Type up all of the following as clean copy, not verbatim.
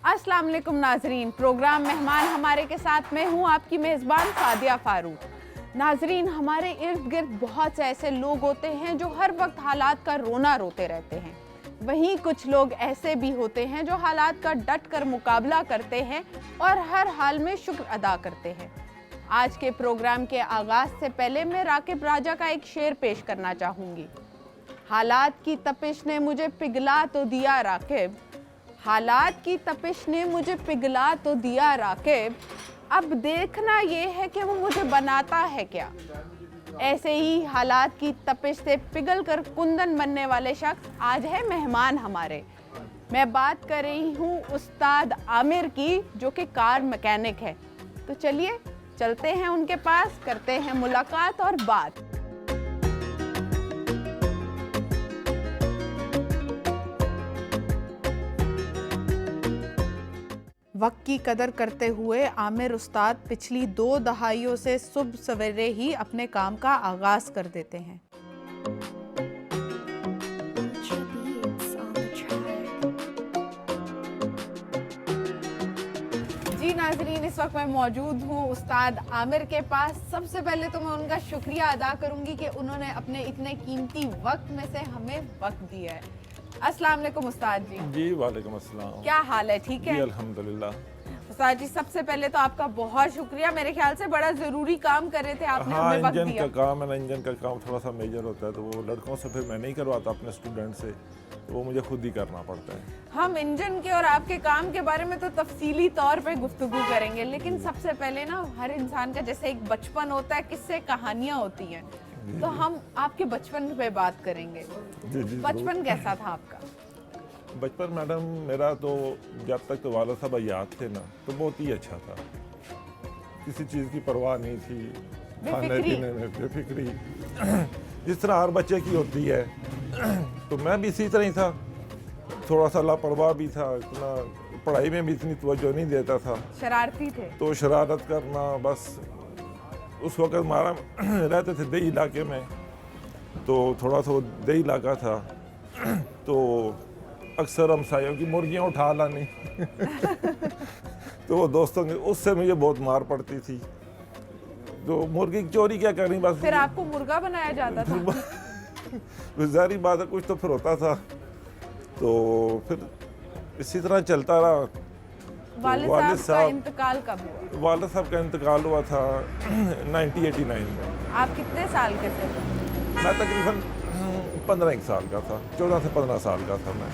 अस्सलाम वालेकुम नाजरीन, प्रोग्राम मेहमान हमारे के साथ मैं हूँ आपकी मेज़बान सादिया फारूक। नाजरीन, हमारे इर्द गिर्द बहुत से ऐसे लोग होते हैं जो हर वक्त हालात का रोना रोते रहते हैं। वहीं कुछ लोग ऐसे भी होते हैं जो हालात का डट कर मुकाबला करते हैं और हर हाल में शुक्र अदा करते हैं। आज के प्रोग्राम के आगाज से पहले मैं राकिब राजा का एक शेर पेश करना चाहूँगी। हालात की तपिश ने मुझे पिघला तो दिया राकिब, हालात की तपिश ने मुझे पिघला तो दिया राकिब, अब देखना ये है कि वो मुझे बनाता है क्या। ऐसे ही हालात की तपिश से पिघल कर कुंदन बनने वाले शख्स आज है मेहमान हमारे। मैं बात कर रही हूँ उस्ताद आमिर की, जो कि कार मैकेनिक है। तो चलिए चलते हैं उनके पास, करते हैं मुलाकात और बात। वक्त की कदर करते हुए आमिर उस्ताद पिछली 2 दहाइयों से सुबह सवेरे ही अपने काम का आगाज कर देते हैं। जी नाजरीन, इस वक्त मैं मौजूद हूँ उस्ताद आमिर के पास। सबसे पहले तो मैं उनका शुक्रिया अदा करूंगी कि उन्होंने अपने इतने कीमती वक्त में से हमें वक्त दिया है। अस्सलाम वालेकुम उस्ताद जी। जी वालेकुम अस्सलाम। क्या हाल है? ठीक है जी अल्हम्दुलिल्लाह। उस्ताद जी, सबसे पहले तो आपका बहुत शुक्रिया। मेरे ख्याल से बड़ा ज़रूरी काम कर रहे थे, आपने हाँ, हमें वक्त इंजन दिया। का काम है ना, इंजन का काम थोड़ा सा मेजर होता है, तो वो लड़कों से फिर मैं नहीं करवाता अपने स्टूडेंट से, तो वो मुझे खुद ही करना पड़ता है। हम इंजन के और आपके काम के बारे में तो तफसीली तौर पे गुफ्तगू करेंगे, लेकिन सबसे पहले ना हर इंसान का जैसे एक बचपन होता है, किससे कहानियाँ होती हैं, तो हम आपके बचपन पे बात करेंगे। जी बचपन कैसा था आपका? बचपन मैडम मेरा तो जब तक तो वाला साहब याद थे ना, तो बहुत ही अच्छा था। किसी चीज़ की परवाह नहीं थी, खाने पीने में बेफिक्री जिस तरह हर बच्चे की होती है। तो मैं भी इसी तरह ही था, थोड़ा सा लापरवाह भी था, इतना पढ़ाई में भी इतनी तवज्जो नहीं देता था। शरारती थे? तो शरारत करना, बस उस वक्त हमारा रहते थे देही इलाके में, तो थोड़ा सा वो देही इलाका था, तो अक्सर हमसायों की मुर्गियाँ उठा लानी तो वो दोस्तों के उससे मुझे बहुत मार पड़ती थी। तो मुर्गी की चोरी क्या करनी, बस फिर आपको मुर्गा बनाया जाता था? जारी बात है, कुछ तो फिर होता था। तो फिर इसी तरह चलता रहा। वालिद साहब का इंतकाल कब हुआ? वालिद साहब का इंतकाल हुआ था 1989 में। आप कितने साल के थे? मैं तकरीबन 15 साल का था, 14 से 15 साल का था। मैं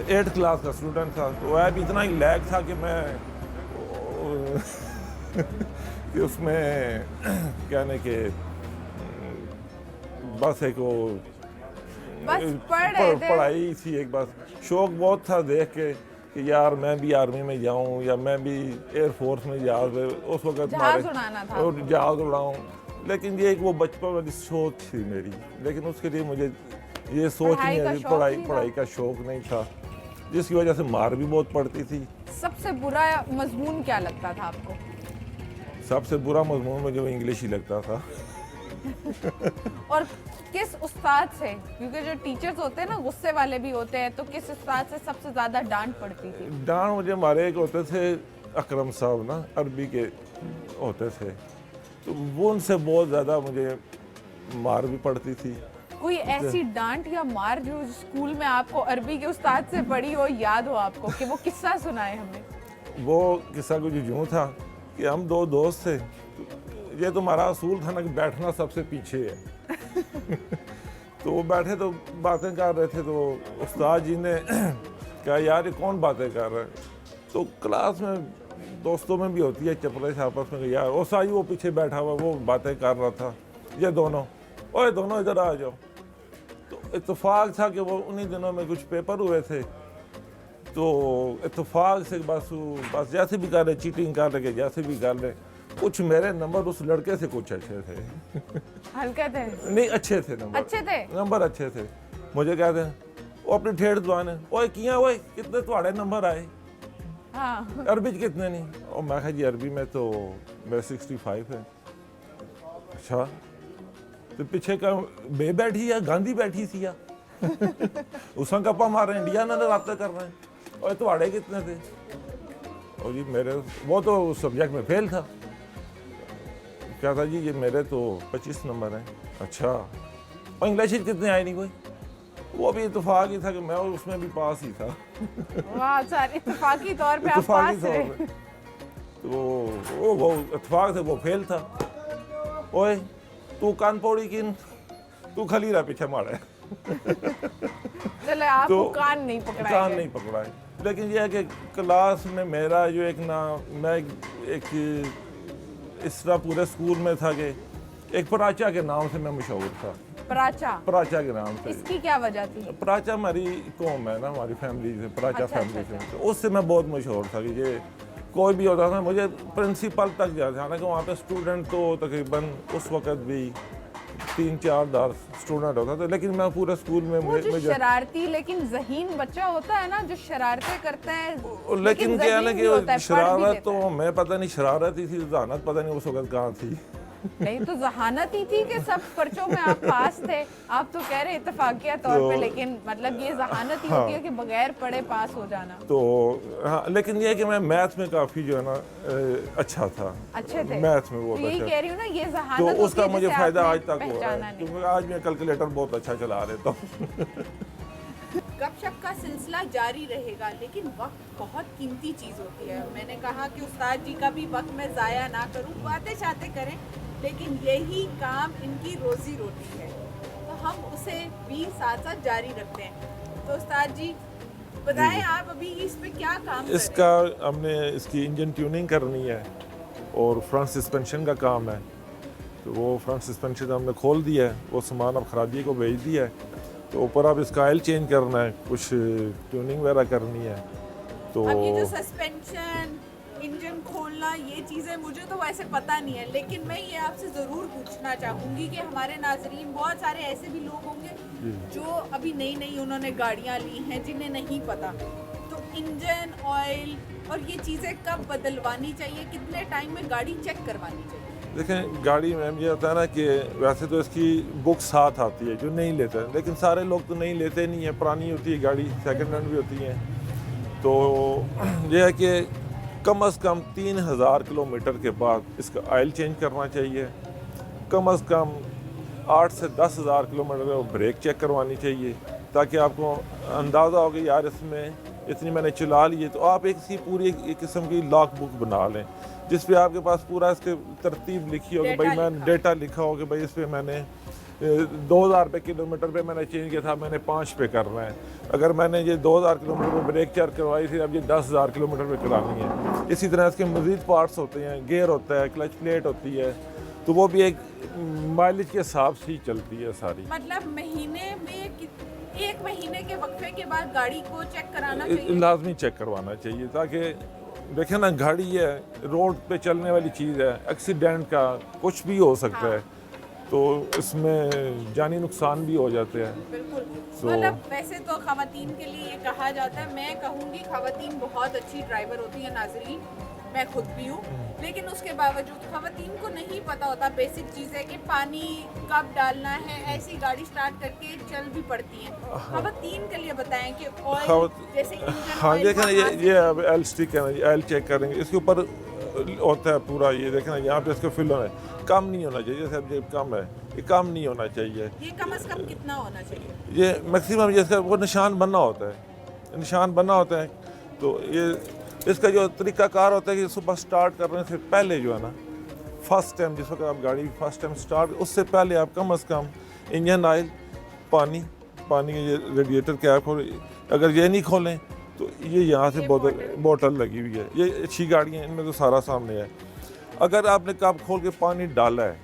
8th क्लास का स्टूडेंट था। तो वह भी इतना ही लैग था कि मैं कि उसमें कहने के बस एक वो पढ़ाई थी, एक बस शौक बहुत था देख के कि यार मैं भी आर्मी में जाऊं या मैं भी एयरफोर्स में उस वक्त जहाज उड़ाऊं। लेकिन ये एक वो बचपन वाली सोच थी मेरी, लेकिन उसके लिए मुझे ये सोच नहीं है, पढ़ाई का शौक नहीं था, जिसकी वजह से मार भी बहुत पड़ती थी। सबसे बुरा मजमून क्या लगता था आपको? सबसे बुरा मजमून मुझे इंग्लिश ही लगता था और किस उस्ताद से? क्योंकि जो टीचर्स होते हैं ना गुस्से वाले भी होते हैं, तो किस उस्ताद से सबसे ज्यादा डांट पड़ती थी? डांट मुझे हमारे एक होते थे अकरम साहब ना, अरबी के होते थे, तो वो उनसे बहुत ज़्यादा मुझे मार भी पड़ती थी। कोई ऐसी डांट या मार जो स्कूल में आपको अरबी के उस्ताद से पड़ी हो, याद हो आपको, कि वो किस्सा सुनाए हमें? वो किस्सा कुछ यूँ था कि हम 2 दोस्त थे। ये तो हमारा असूल था ना कि बैठना सबसे पीछे है तो वो बैठे तो बातें कर रहे थे, तो उस्ताद जी ने कहा यार ये कौन बातें कर रहा है। तो क्लास में दोस्तों में भी होती है चपरासी आपस में, यार वो साई वो पीछे बैठा हुआ वो बातें कर रहा था, ये दोनों ओए दोनों इधर आ जाओ। तो इत्तेफाक था कि वो उन्हीं दिनों में कुछ पेपर हुए थे, तो इत्तेफाक से बस जैसे भी कर रहे, चीटिंग कर रहे, जैसे भी कर रहे, कुछ मेरे नंबर उस लड़के से कुछ अच्छे थे हल्के थे? नहीं, अच्छे थे नंबर, अच्छे थे, नंबर अच्छे थे। मुझे कहते हैं वो अपनी ठेठ दुआन है, ओए किया ओए कितने तुम्हारे नंबर आए? हाँ। अरबी कितने नहीं? और मैं कहा जी अरबी में तो मेरे 65 है। अच्छा, तो पीछे का बे बैठी या गांधी बैठी सी या उसका गप्पा मार रहे हैं, इंडिया ना रास्ते कर रहे हैं। और तुम्हारे कितने थे? और जी मेरे, वो तो उस सब्जेक्ट में फेल था। क्या था जी? ये मेरे तो 25 नंबर हैं। अच्छा, और इंग्लिश कितने आए नहीं कोई? वो भी इत्तेफाक ही था कि मैं उसमें भी पास ही था। वाह सर, इत्तेफाकी तौर पे आप पास रहे। तो वो इत्तेफाक से वो फेल था। ओए तू कान पौड़ी किन, तू खाली रहा पीछे मारे। चले आपको तो कान नहीं पकड़ा कान नहीं पकड़ा है, लेकिन यह है कि क्लास में मेरा जो एक ना, मैं एक इस तरह पूरे स्कूल में था कि एक प्राचा के नाम से मैं मशहूर था। प्राचा के नाम से। इसकी क्या वजह थी? प्राचा हमारी कौम है ना, हमारी फैमिली से, प्राचा अच्छा, फैमिली अच्छा, से, तो उससे मैं बहुत मशहूर था कि ये कोई भी होता था मुझे प्रिंसिपल तक जाता, हालांकि वहाँ पे स्टूडेंट तो तकरीबन उस वक़्त भी 3-4 स्टूडेंट होता था, लेकिन मैं पूरे स्कूल में वो जो शरारती लेकिन ज़हीन बच्चा होता है ना, जो शरारतें करता है लेकिन क्या है ना कि शरारत तो मैं पता नहीं शरारत ही थी, जहानत पता नहीं उस वक़्त कहाँ थी। नहीं तो जहानत ही थी कि सब पर्चों में आप पास थे। आप तो कह रहे इत्तेफाकिया तौर पे, लेकिन मतलब ये जहानत ही होती है कि बगैर पढ़े पास हो जाना। तो हाँ, लेकिन ये है कि मैं मैथ में काफ़ी जो है ना अच्छा था। अच्छे थे मैथ में बहुत यही अच्छा। कह रही हूँ ना, ये तो जहानत उसका मुझे फ़ायदा आज तक हुआ पहचाना है, नहीं। क्योंकि आज मैं कैलकुलेटर बहुत अच्छा चला लेता हूँ। गपशप का सिलसिला जारी रहेगा, लेकिन वक्त बहुत कीमती चीज़ होती है। मैंने कहा कि उस्ताद जी का भी वक्त मैं ज़ाया ना करूं, बातें शातें करें, लेकिन यही काम इनकी रोज़ी रोटी है, तो हम उसे भी साथ साथ जारी रखते हैं। तो उस्ताद जी बताएं, आप अभी इस पे क्या काम कर इसका रहे हैं? हमने इसकी इंजन ट्यूनिंग करनी है और फ्रंट सस्पेंशन का काम है। तो वो फ्रंट सस्पेंशन हमने खोल दिया है, वो सामान अब खरादी को भेज दिया है। तो ऊपर अब इसका ऑयल चेंज करना है, कुछ ट्यूनिंग वगैरह करनी है। तो अब ये जो सस्पेंशन, इंजन खोलना, ये चीज़ें मुझे तो वैसे पता नहीं है, लेकिन मैं ये आपसे ज़रूर पूछना चाहूँगी कि हमारे नाजरीन बहुत सारे ऐसे भी लोग होंगे जो अभी नई नई उन्होंने गाड़ियाँ ली हैं, जिन्हें नहीं पता। तो इंजन, ऑयल और ये चीज़ें कब बदलवानी चाहिए, कितने टाइम में गाड़ी चेक करवानी चाहिए? देखें, गाड़ी में ये होता है ना कि वैसे तो इसकी बुक साथ आती है जो नहीं लेते हैं, लेकिन सारे लोग तो नहीं लेते नहीं है, पुरानी होती है गाड़ी, सेकंड हैंड भी होती है। तो यह है कि कम से कम 3000 किलोमीटर के बाद इसका ऑयल चेंज करना चाहिए। कम से कम 8 से 10,000 किलोमीटर में ब्रेक चेक करवानी चाहिए, ताकि आपको अंदाज़ा हो कि यार इसमें इतनी मैंने चला ली है। तो आप एक पूरी एक किस्म की लॉग बुक बना लें, जिस पे आपके पास पूरा इसके तरतीब लिखी हो कि भाई मैंने डेटा लिखा हो कि भाई इस पर मैंने 2000 रुपये किलोमीटर पे मैंने चेंज किया था, मैंने 5 पे करना है। अगर मैंने ये 2000 किलोमीटर पे ब्रेक चेक करवाई थी, अब ये 10,000 किलोमीटर पे करानी है। इसी तरह इसके मज़ीद पार्ट्स होते हैं, गियर होता है, क्लच प्लेट होती है, तो वो भी एक माइलेज के हिसाब से ही चलती है सारी। मतलब महीने में 1 महीने के वक्फे के बाद गाड़ी को चेक कराना चाहिए? लाजमी चेक करवाना चाहिए, ताकि देखें ना, गाड़ी है, रोड पे चलने वाली चीज़ है, एक्सीडेंट का कुछ भी हो सकता है, तो इसमें जानी नुकसान भी हो जाते हैं। बिल्कुल। मतलब वैसे तो खवातीन के लिए ये कहा जाता है, मैं कहूँगी खवातीन बहुत अच्छी ड्राइवर होती है नाजरीन, मैं खुद भी हूँ, लेकिन उसके बावजूद खवातीन को नहीं पता होता बेसिक चीज़ है कि पानी कब डालना है, ऐसी गाड़ी स्टार्ट करके चल भी पड़ती हैं। खवातीन के लिए बताएं कि ऑयल जैसे इंजन हाँ ऑयल देखें ये अब एल स्टिक है, ऑयल चेक करेंगे, इसके ऊपर होता है पूरा, ये देखें ना यहाँ पे इसका फिल होना है, कम नहीं होना चाहिए, जैसे अब ये कम है, ये कम नहीं होना चाहिए। ये कम से कम कितना होना चाहिए? ये मैक्सिमम जैसे वो निशान बनना होता है, निशान बनना होता है। तो ये इसका जो तरीकाकार होता है कि सुबह स्टार्ट करने से पहले जो है ना, फर्स्ट टाइम जिस वक्त आप गाड़ी फर्स्ट टाइम स्टार्ट, उससे पहले आप कम से कम इंजन ऑयल, पानी के ये रेडिएटर कैप, और अगर ये नहीं खोलें तो ये यहाँ से बोतल लगी हुई है, ये अच्छी गाड़ी है, इनमें तो सारा सामने है। अगर आपने कप खोल के पानी डाला है,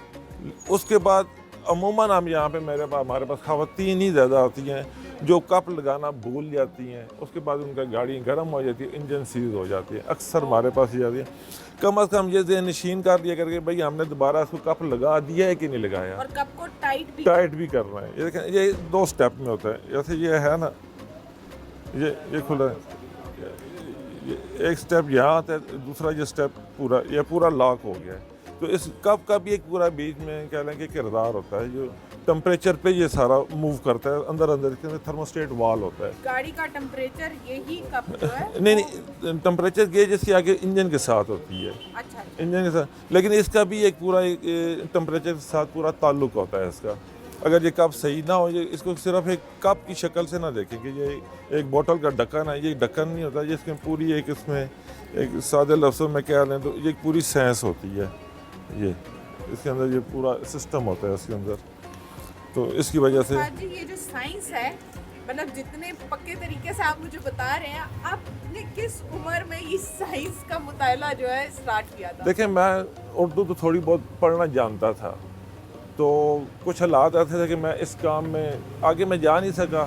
उसके बाद अमूमन हम यहाँ पे हमारे पास खवातीन ही ज़्यादा आती हैं जो कप लगाना भूल जाती हैं, उसके बाद उनका गाड़ी गर्म हो जाती है, इंजन सीज हो जाती है, अक्सर हमारे पास ही जाती है। कम से कम ये ज़हन-नशीन कर दिया करके भाई हमने दोबारा इसको कप लगा दिया है कि नहीं लगाया, और कप को टाइट भी करना है। ये देखें, ये 2 स्टेप में होता है, जैसे ये है ना, ये खुला है, एक स्टेप यहाँ आता है, दूसरा ये स्टेप पूरा लॉक हो गया है। तो इस कप का भी एक पूरा बीच में कह लें कि किरदार होता है, जो टेम्परेचर पे ये सारा मूव करता है, अंदर अंदर इसके अंदर थर्मोस्टेट वाल होता है। गाड़ी का टेम्परेचर यही कप जो है नहीं, टेम्परेचर गेज इसके आगे इंजन के साथ होती है। अच्छा इंजन के साथ, लेकिन इसका भी एक पूरा टेम्परेचर के साथ पूरा ताल्लुक होता है इसका। अगर ये कप सही ना हो, ये इसको सिर्फ एक कप की शक्ल से ना देखें कि ये एक बोतल का ढक्कन है, ये ढक्कन नहीं होता, ये इसमें पूरी एक इसमें एक सादे लफ्ज़ों में क्या लें तो ये एक पूरी साइंस होती है। ये इसके अंदर ये पूरा सिस्टम होता है इसके अंदर, तो इसकी वजह से जी ये जो साइंस है, मतलब जितने पक्के तरीके से आप मुझे बता रहे हैं, आपने किस उम्र में इस साइंस का मुताला जो है स्टार्ट किया था? देखें, मैं उर्दू तो थोड़ी बहुत पढ़ना जानता था, तो कुछ हालात ऐसे थे कि मैं इस काम में आगे मैं जा नहीं सका,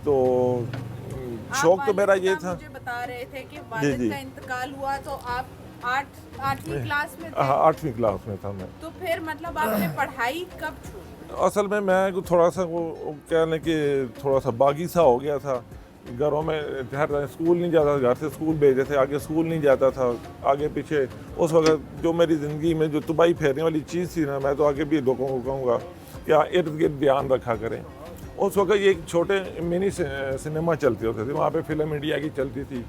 तो शौक तो मेरा ये था। मुझे बता रहे थे कि वालिद का इंतकाल हुआ तो आप 8वीं क्लास में थे। हाँ, 8वीं क्लास में था मैं। तो फिर मतलब आपने पढ़ाई कब छोड़ी? असल में मैं थोड़ा सा वो कह लें कि थोड़ा सा बागी सा हो गया था। घरों में हर स्कूल नहीं जाता, घर से स्कूल भेजते थे, आगे स्कूल नहीं जाता था, आगे पीछे। उस वक्त जो मेरी ज़िंदगी में जो तबाही फेरने वाली चीज़ थी ना, मैं तो आगे भी लोगों को कहूँगा कि इर्द गिर्द ध्यान रखा करें। उस वक्त ये छोटे मिनी सिनेमा चलते होते थे, वहाँ पे फिल्म इंडिया की चलती थी,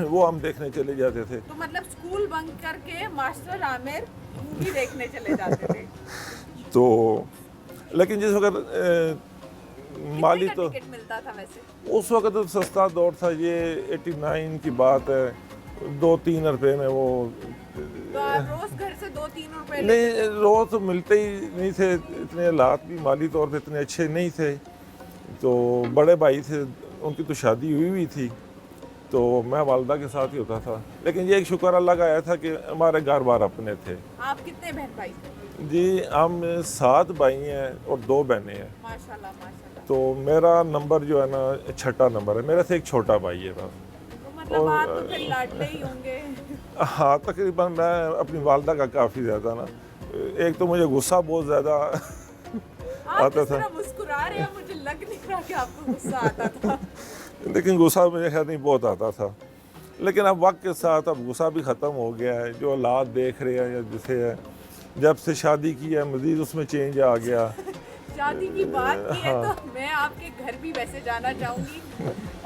वो हम देखने चले जाते थे। तो मतलब स्कूल बंक करके मास्टर आमिर मूवी देखने चले जाते थे? तो लेकिन जिस वक्त माली तो टिकट मिलता था वैसे? उस वक्त तो सस्ता दौर था, ये 89 की बात है, 2-3 रुपए में वो। तो आप रोज घर से 2-3 रुपए नहीं, रोज तो मिलते ही नहीं थे, इतने हालात भी माली तौर पे इतने अच्छे नहीं थे। तो बड़े भाई थे, उनकी तो शादी हुई थी, तो मैं वालदा के साथ ही होता था। लेकिन ये एक शुक्र अल्लाह का आया था कि हमारे घर बार अपने थे। आप कितने बहन भाई थे? जी हम 7 भाई हैं और 2 बहनें हैं। माशाल्लाह माशाल्लाह। तो मेरा नंबर जो है ना 6ठा नंबर है, मेरे से एक छोटा भाई है बस। तो मतलब आप तो फिर लाडले ही होंगे। हाँ, तकरीबन मैं अपनी वालदा का काफ़ी ज़्यादा ना, एक तो मुझे गुस्सा बहुत ज़्यादा आता था। आप मुस्कुरा रहे हैं, मुझे लग नहीं रहा कि आपको गुस्सा आता था। लेकिन गुस्सा मुझे खैर नहीं बहुत आता था, लेकिन अब वक्त के साथ अब गुस्सा भी ख़त्म हो गया है। जो हालात देख रहे हैं या जैसे है, जब से शादी की है मज़ीद उसमें चेंज आ गया। शादी की बात की है तो मैं आपके घर भी वैसे जाना चाहूँगी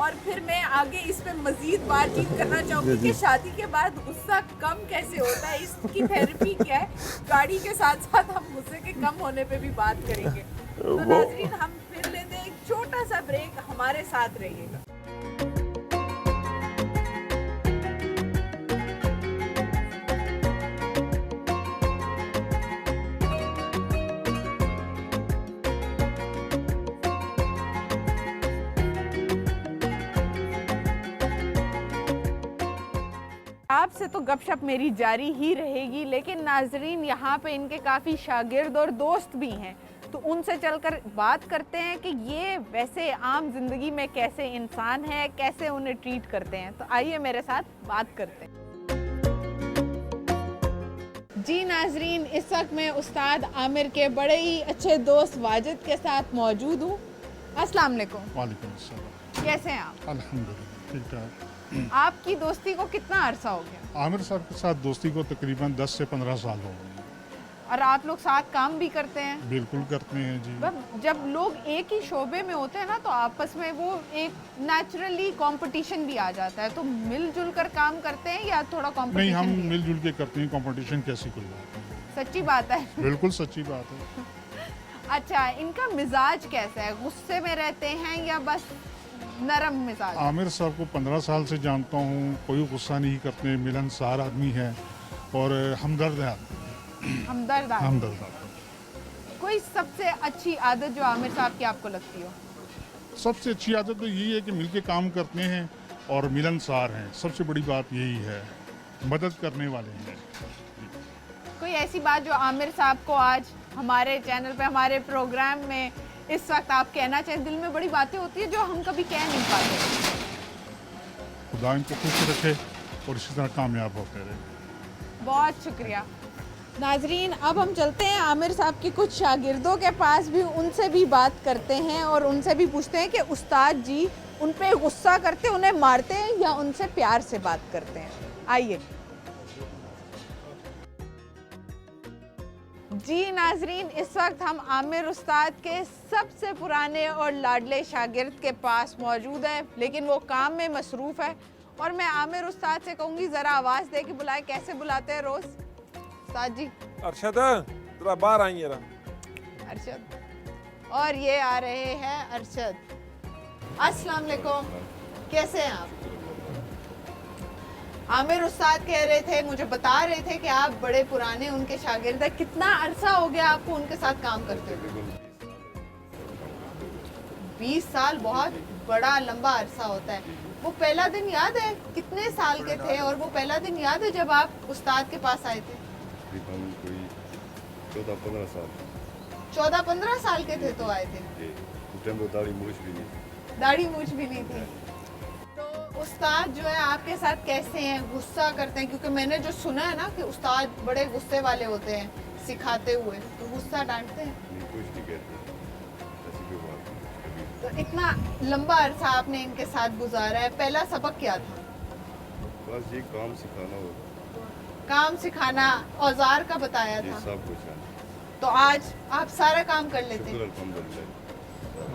और फिर मैं आगे इस पे मज़ीद बातचीत करना चाहूँगी कि शादी के बाद गुस्सा कम कैसे होता है, इसकी थेरेपी क्या है। गाड़ी के साथ साथ हम गुस्से के कम होने पे भी बात करेंगे। तो नाज़रीन, हम फिर लेते हैं एक छोटा सा ब्रेक, हमारे साथ रहिएगा। आपसे तो गपशप मेरी जारी ही रहेगी, लेकिन नाजरीन यहाँ पे इनके काफ़ी शागिर्द और दोस्त भी हैं, तो उनसे चलकर बात करते हैं कि ये वैसे आम जिंदगी में कैसे इंसान है, कैसे उन्हें ट्रीट करते हैं। तो आइए मेरे साथ बात करते हैं। जी नाजरीन, इस वक्त मैं उस्ताद आमिर के बड़े ही अच्छे दोस्त वाजिद के साथ मौजूद हूँ। अस्सलाम वालेकुम। वालेकुम अस्सलाम। कैसे हैं आप? अल्हम्दुलिल्लाह ठीक ठाक। आपकी दोस्ती को कितना अरसा हो गया? आमिर साहब के साथ दोस्ती को तकरीबन 10 से 15 साल हो गए। और आप लोग साथ काम भी करते हैं? बिल्कुल करते हैं जी। जब लोग एक ही शोबे में होते हैं ना, तो आपस में वो एक नेचुरली कंपटीशन भी आ जाता है। तो मिलजुल कर काम करते हैं या थोड़ा कंपटीशन? नहीं, हम मिलजुल के करते हैं, कंपटीशन कैसी कोई बात नहीं। सच्ची बात है? बिल्कुल सच्ची बात है। अच्छा, इनका मिजाज कैसा है? गुस्से में रहते हैं या बस नरम मिजाज? आमिर साहब को 15 साल से जानता हूँ, कोई गुस्सा नहीं करते, मिलनसार आदमी है और हमदर्द है। हमदर्द आदमी। हमदर्द। कोई सबसे अच्छी आदत जो आमिर साहब की आपको लगती हो? सबसे अच्छी आदत तो यही है कि मिलके काम करते हैं और मिलनसार हैं। सबसे बड़ी बात यही है, मदद करने वाले हैं। कोई ऐसी बात जो आमिर साहब को आज हमारे चैनल पे, हमारे प्रोग्राम में इस वक्त आप कहना चाहिए? दिल में बड़ी बातें होती है जो हम कभी कह नहीं पाते। खुदा इनको खुश रखे और इसी तरह कामयाब होते रहे। बहुत शुक्रिया। नाजरीन, अब हम चलते हैं आमिर साहब की कुछ शागिर्दों के पास भी, उनसे भी बात करते हैं और उनसे भी पूछते हैं कि उस्ताद जी उन पे गुस्सा करते, उन्हें मारते हैं या उनसे प्यार से बात करते हैं। आइए जी नाजरीन, इस वक्त हम आमिर उस्ताद के सबसे पुराने और लाडले शागिर्द के पास मौजूद हैं, लेकिन वो काम में मसरूफ़ है। और मैं आमिर उस्ताद से कहूँगी ज़रा आवाज़ दे के बुलाए। कैसे बुलाते हैं रोज़ उस्ताद जी? अरशद तेरा बाहर आई है अरशद। और ये आ रहे हैं अरशद। अस्सलाम वालेकुम, कैसे हैं आप? आमिर उस्ताद कह रहे थे, मुझे बता रहे थे कि आप बड़े पुराने उनके शागिर्द हैं। कितना अरसा हो गया आपको उनके साथ काम करते हुए? 20 साल बहुत बड़ा लंबा अरसा होता है। वो पहला दिन याद है कितने साल के थे? और वो पहला दिन याद है जब आप उस्ताद के पास आए थे? तकरीबन कोई 14-15 साल 14-15 साल के थे तो आए थे। उस टाइम तो दाढ़ी मूछ भी नहीं थी। दाढ़ी मूछ भी नहीं थी। तो उस्ताद जो है आपके साथ कैसे हैं? गुस्सा करते हैं? क्योंकि मैंने जो सुना है ना कि उस्ताद बड़े गुस्से वाले होते हैं सिखाते हुए, तो गुस्सा डांटते हैं? नहीं, कुछ नहीं कहते, ऐसी कोई बात नहीं कभी। तो इतना लंबा अरसा आपने इनके साथ गुजारा है, पहला सबक क्या था? बस ये काम सिखाना होगा, काम सिखाना, औजार का बताया ये था। सब कुछ है। तो आज आप सारा काम कर लेते शुक्र हैं। अल्हम्दुलिल्लाह।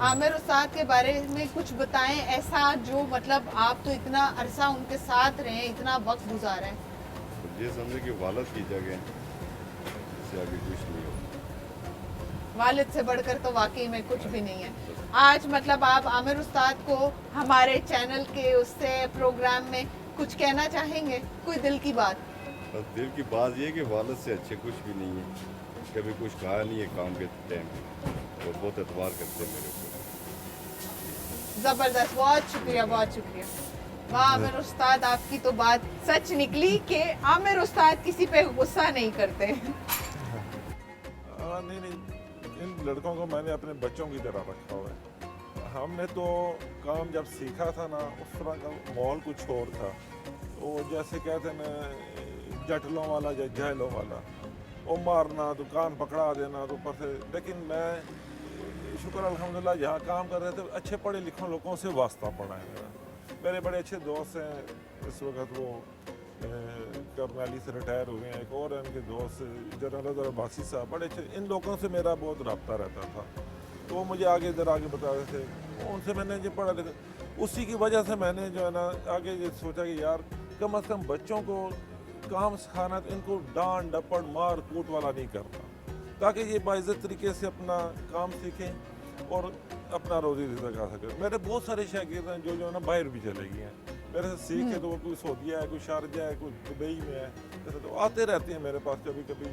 आमिर उस्ताद के बारे में कुछ बताएं, ऐसा जो मतलब आप तो इतना अरसा उनके साथ रहे, इतना वक्त गुजारा है। तो ये समझे कि वालद की जगह इससे आगे कुछ नहीं होगा। वालिद से बढ़कर तो वाकई में कुछ भी नहीं है। आज मतलब आप आमिर उस्ताद को हमारे चैनल के उससे प्रोग्राम में कुछ कहना चाहेंगे? कोई दिल की बात? बस दिल की बात ये कि वालद से अच्छे कुछ भी नहीं है। कभी कुछ कहा नहीं है काम के टाइम, और बहुत एतबार करते हैं मेरे ऊपर। जबरदस्त, बहुत शुक्रिया, बहुत शुक्रिया। वाह आमिर उस्ताद, आपकी तो बात सच निकली कि आमिर उस्ताद किसी पे गुस्सा नहीं करते। नहीं, इन लड़कों को मैंने अपने बच्चों की तरह रखा हुआ है। हमने तो काम जब सीखा था ना, उस तरह का माहौल कुछ और था। वो जैसे कहते हैं ना, जटलों वाला या जहलों वाला, वो मारना, दुकान पकड़ा देना, तो ऊपर से। लेकिन मैं शुक्र अल्हम्दुलिल्लाह यहाँ काम कर रहे थे, अच्छे पढ़े लिखे लोगों से वास्ता पड़ा है मेरा। मेरे बड़े अच्छे दोस्त हैं इस वक्त, वो कर्नली से रिटायर हुए हैं। एक और है उनके दोस्त जनरल अब्बासी साहब, बड़े अच्छे। इन लोगों से मेरा बहुत रब्ता रहता था, तो वो मुझे आगे इधर आगे बता रहे थे। उनसे मैंने जो पढ़ा लिखा, उसी की वजह से मैंने जो है ना आगे ये सोचा कि यार कम अज़ कम बच्चों को काम सिखाना, तो इनको डांट डपड़ मार कूट वाला नहीं करना, ताकि ये बाइज़्ज़त तरीके से अपना काम सीखें और अपना रोज़ी रिज़्क़ खा सकें। मेरे बहुत सारे शागिर्द हैं जो है ना बाहर भी चले गए हैं मेरे से सीख के। तो वो कोई सऊदीया है, कोई शारजा है, कोई दुबई में है, जैसे तो आते रहते हैं मेरे पास कभी कभी।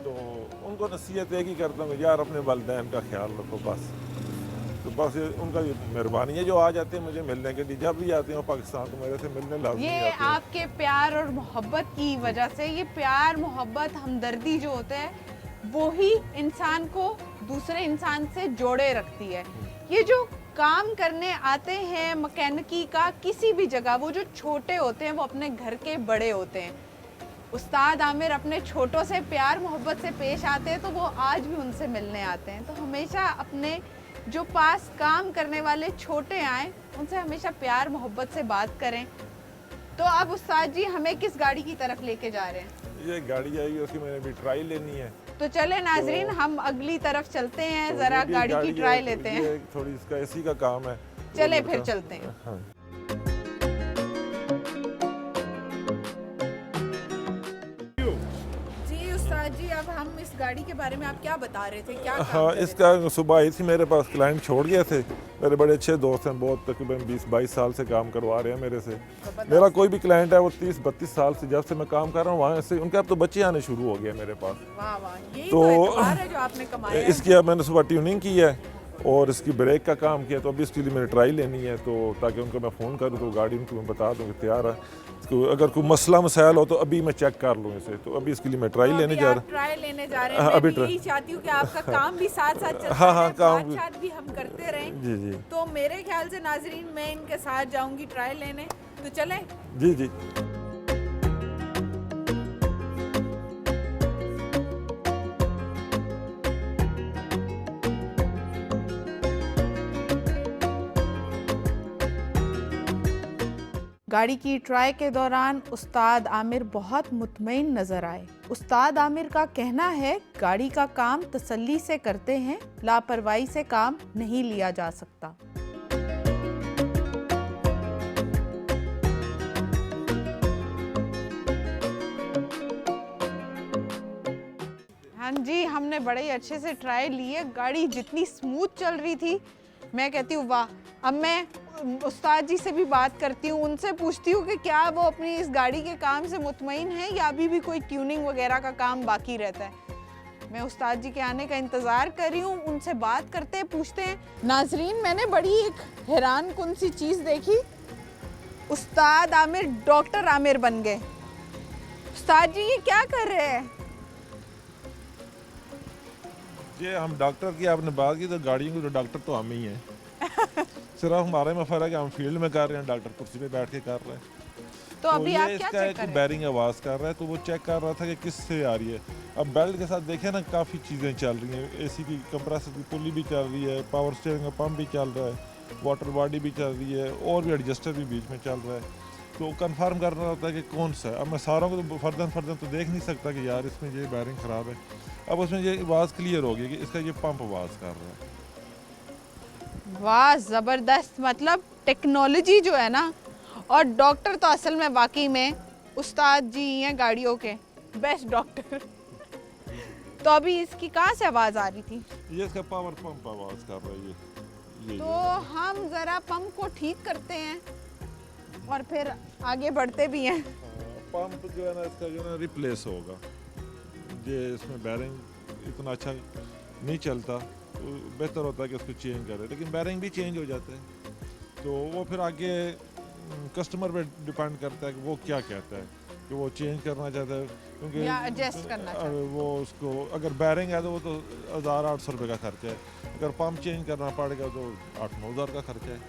तो उनको नसीहत एक ही करता हूँ, यार अपने वालिदैन का ख्याल रखो बस। तो बस ये उनका मेहरबानी है जो आ जाते हैं मुझे मिलने के लिए। जब भी आते हैं पाकिस्तान तो मेरे से मिलने लाज़मी ये आते हैं। आपके प्यार और मोहब्बत की वजह से, ये प्यार मोहब्बत हमदर्दी जो होते हैं वो ही इंसान को दूसरे इंसान से जोड़े रखती है। ये जो काम करने आते हैं मैकेनिकी का किसी भी जगह, वो जो छोटे होते हैं वो अपने घर के बड़े होते हैं। उस्ताद आमिर अपने छोटों से प्यार मोहब्बत से पेश आते हैं, तो वो आज भी उनसे मिलने आते हैं। तो हमेशा अपने जो पास काम करने वाले छोटे आए, उनसे हमेशा प्यार मोहब्बत से बात करें। तो अब उस्ताद जी हमें किस गाड़ी की तरफ लेके जा रहे हैं? ये गाड़ी आएगी, उसकी मैंने भी ट्राई लेनी है। तो चले नाजरीन, हम अगली तरफ चलते हैं, तो जरा ये भी गाड़ी की है, ट्राई तो लेते ये हैं। थोड़ी इसका एसी का काम है। चले वो फिर लड़का- चलते हैं। हाँ। जी उस्ताद जी, अब हम इस गाड़ी के बारे में आप क्या बता रहे थे? क्या काम हाँ, कर रहे इसका सुबह आई थी मेरे पास, क्लाइंट छोड़ गए थे। मेरे बड़े अच्छे दोस्त हैं, बहुत तकरीबन 20-22 साल से काम करवा रहे हैं मेरे से। मेरा कोई भी क्लाइंट है वो 30-32 साल से, जब से मैं काम कर रहा हूँ वहाँ से उनके अब तो बच्चे आने शुरू हो गए मेरे पास। वाह वाह, यही तो तो एतबार है जो आपने कमाया है। इसकी अब मैंने सुबह ट्यूनिंग की है और इसकी ब्रेक का काम किया, तो अभी इसके लिए मेरी ट्राई लेनी है। तो ताकि उनको मैं फ़ोन करूँ तो गाड़ी उनको मैं बता दूँ कि तैयार है। इसको अगर कोई मसला मसाइल हो तो अभी मैं चेक कर लूँ इसे। तो अभी इसके लिए मैं ट्राई तो लेने अभी जा आप रहा ट्राई लेने जा रहे हैं। हाँ, मैं अभी भी ट्राई- यही चाहती हूँ कि आपका काम भी साथ साथ चलता हाँ, हाँ, रहे, काम भी- बात भी हम करते रहें। जी जी तो मेरे ख्याल से नाजरीन मैं इनके साथ जाऊंगी ट्राई लेने, तो चलें। जी जी। गाड़ी की ट्राई के दौरान उस्ताद आमिर बहुत मुतमईन नजर आए। उस्ताद आमिर का कहना है गाड़ी का काम तसल्ली से करते हैं, लापरवाही से काम नहीं लिया जा सकता। हाँ जी, हमने बड़े ही अच्छे से ट्राई ली है। गाड़ी जितनी स्मूथ चल रही थी, मैं कहती हूँ वाह। अब मैं उस्ताद जी से भी बात करती हूँ, उनसे पूछती हूँ कि क्या वो अपनी इस गाड़ी के काम से मुतमईन है या अभी भी कोई ट्यूनिंग वगैरह का काम बाकी रहता है। मैं उस्ताद जी के आने का इंतज़ार कर रही हूँ, उनसे बात करते हैं, पूछते हैं। नाजरीन, मैंने बड़ी एक हैरान कुन सी चीज़ देखी। उस्ताद आमिर डॉक्टर आमिर बन गए। उस्ताद जी ये क्या कर रहे हैं? ये हम डॉक्टर की आपने बात की तो गाड़ियों के तो डॉक्टर तो हम ही हैं। सिर्फ हमारे में फ़र्क है, हम फील्ड में कर रहे हैं, डॉक्टर कुर्सी पे बैठ के कर रहे हैं। तो अभी आप क्या इसका चेक एक कर रहे हैं? बैरिंग आवाज़ कर रहा है, तो वो चेक कर रहा था कि किस से आ रही है। अब बेल्ट के साथ देखें ना, काफ़ी चीज़ें चल रही हैं। एसी की कंप्रेसर की पुली भी चल रही है, पावर स्टीयरिंग का पंप भी चल रहा है, वाटर बॉडी भी चल रही है, और भी एडजस्टर भी बीच में चल रहा है। तो कंफर्म करना होता है कि कौन सा है। अब मैं सारों को तो फर्दन तो देख नहीं सकता कि यार इसमें ये बैरिंग ख़राब है। अब उसमें ये आवाज़ क्लियर होगी कि इसका ये पंप आवाज़ कर रहा है। वाह, ज़बरदस्त। मतलब टेक्नोलॉजी जो है ना, और डॉक्टर तो असल में वाकई में उस्ताद जी हैं गाड़ियों के बेस्ट डॉक्टर। तो अभी इसकी कहाँ से आवाज़ आ रही थी? ये इसका पावर पंप आवाज़ कर रहा है। ये तो हम ज़रा पंप को ठीक करते हैं और फिर आगे बढ़ते भी हैं। पंप जो है ना, इसका जो है ना रिप्लेस होगा। ये इसमें बैरिंग इतना अच्छा नहीं चलता, तो बेहतर होता है कि इसको चेंज करें, लेकिन बैरिंग भी चेंज हो जाते हैं। तो वो फिर आगे कस्टमर पे डिपेंड करता है कि वो क्या कहता है, कि वो चेंज करना चाहता है, क्योंकि या एडजस्ट करना चाहता है। वो उसको अगर बैरिंग है तो वो तो 1800 रुपये का खर्चा है। अगर पंप चेंज करना पड़ेगा तो 8-9 हज़ार का खर्चा है।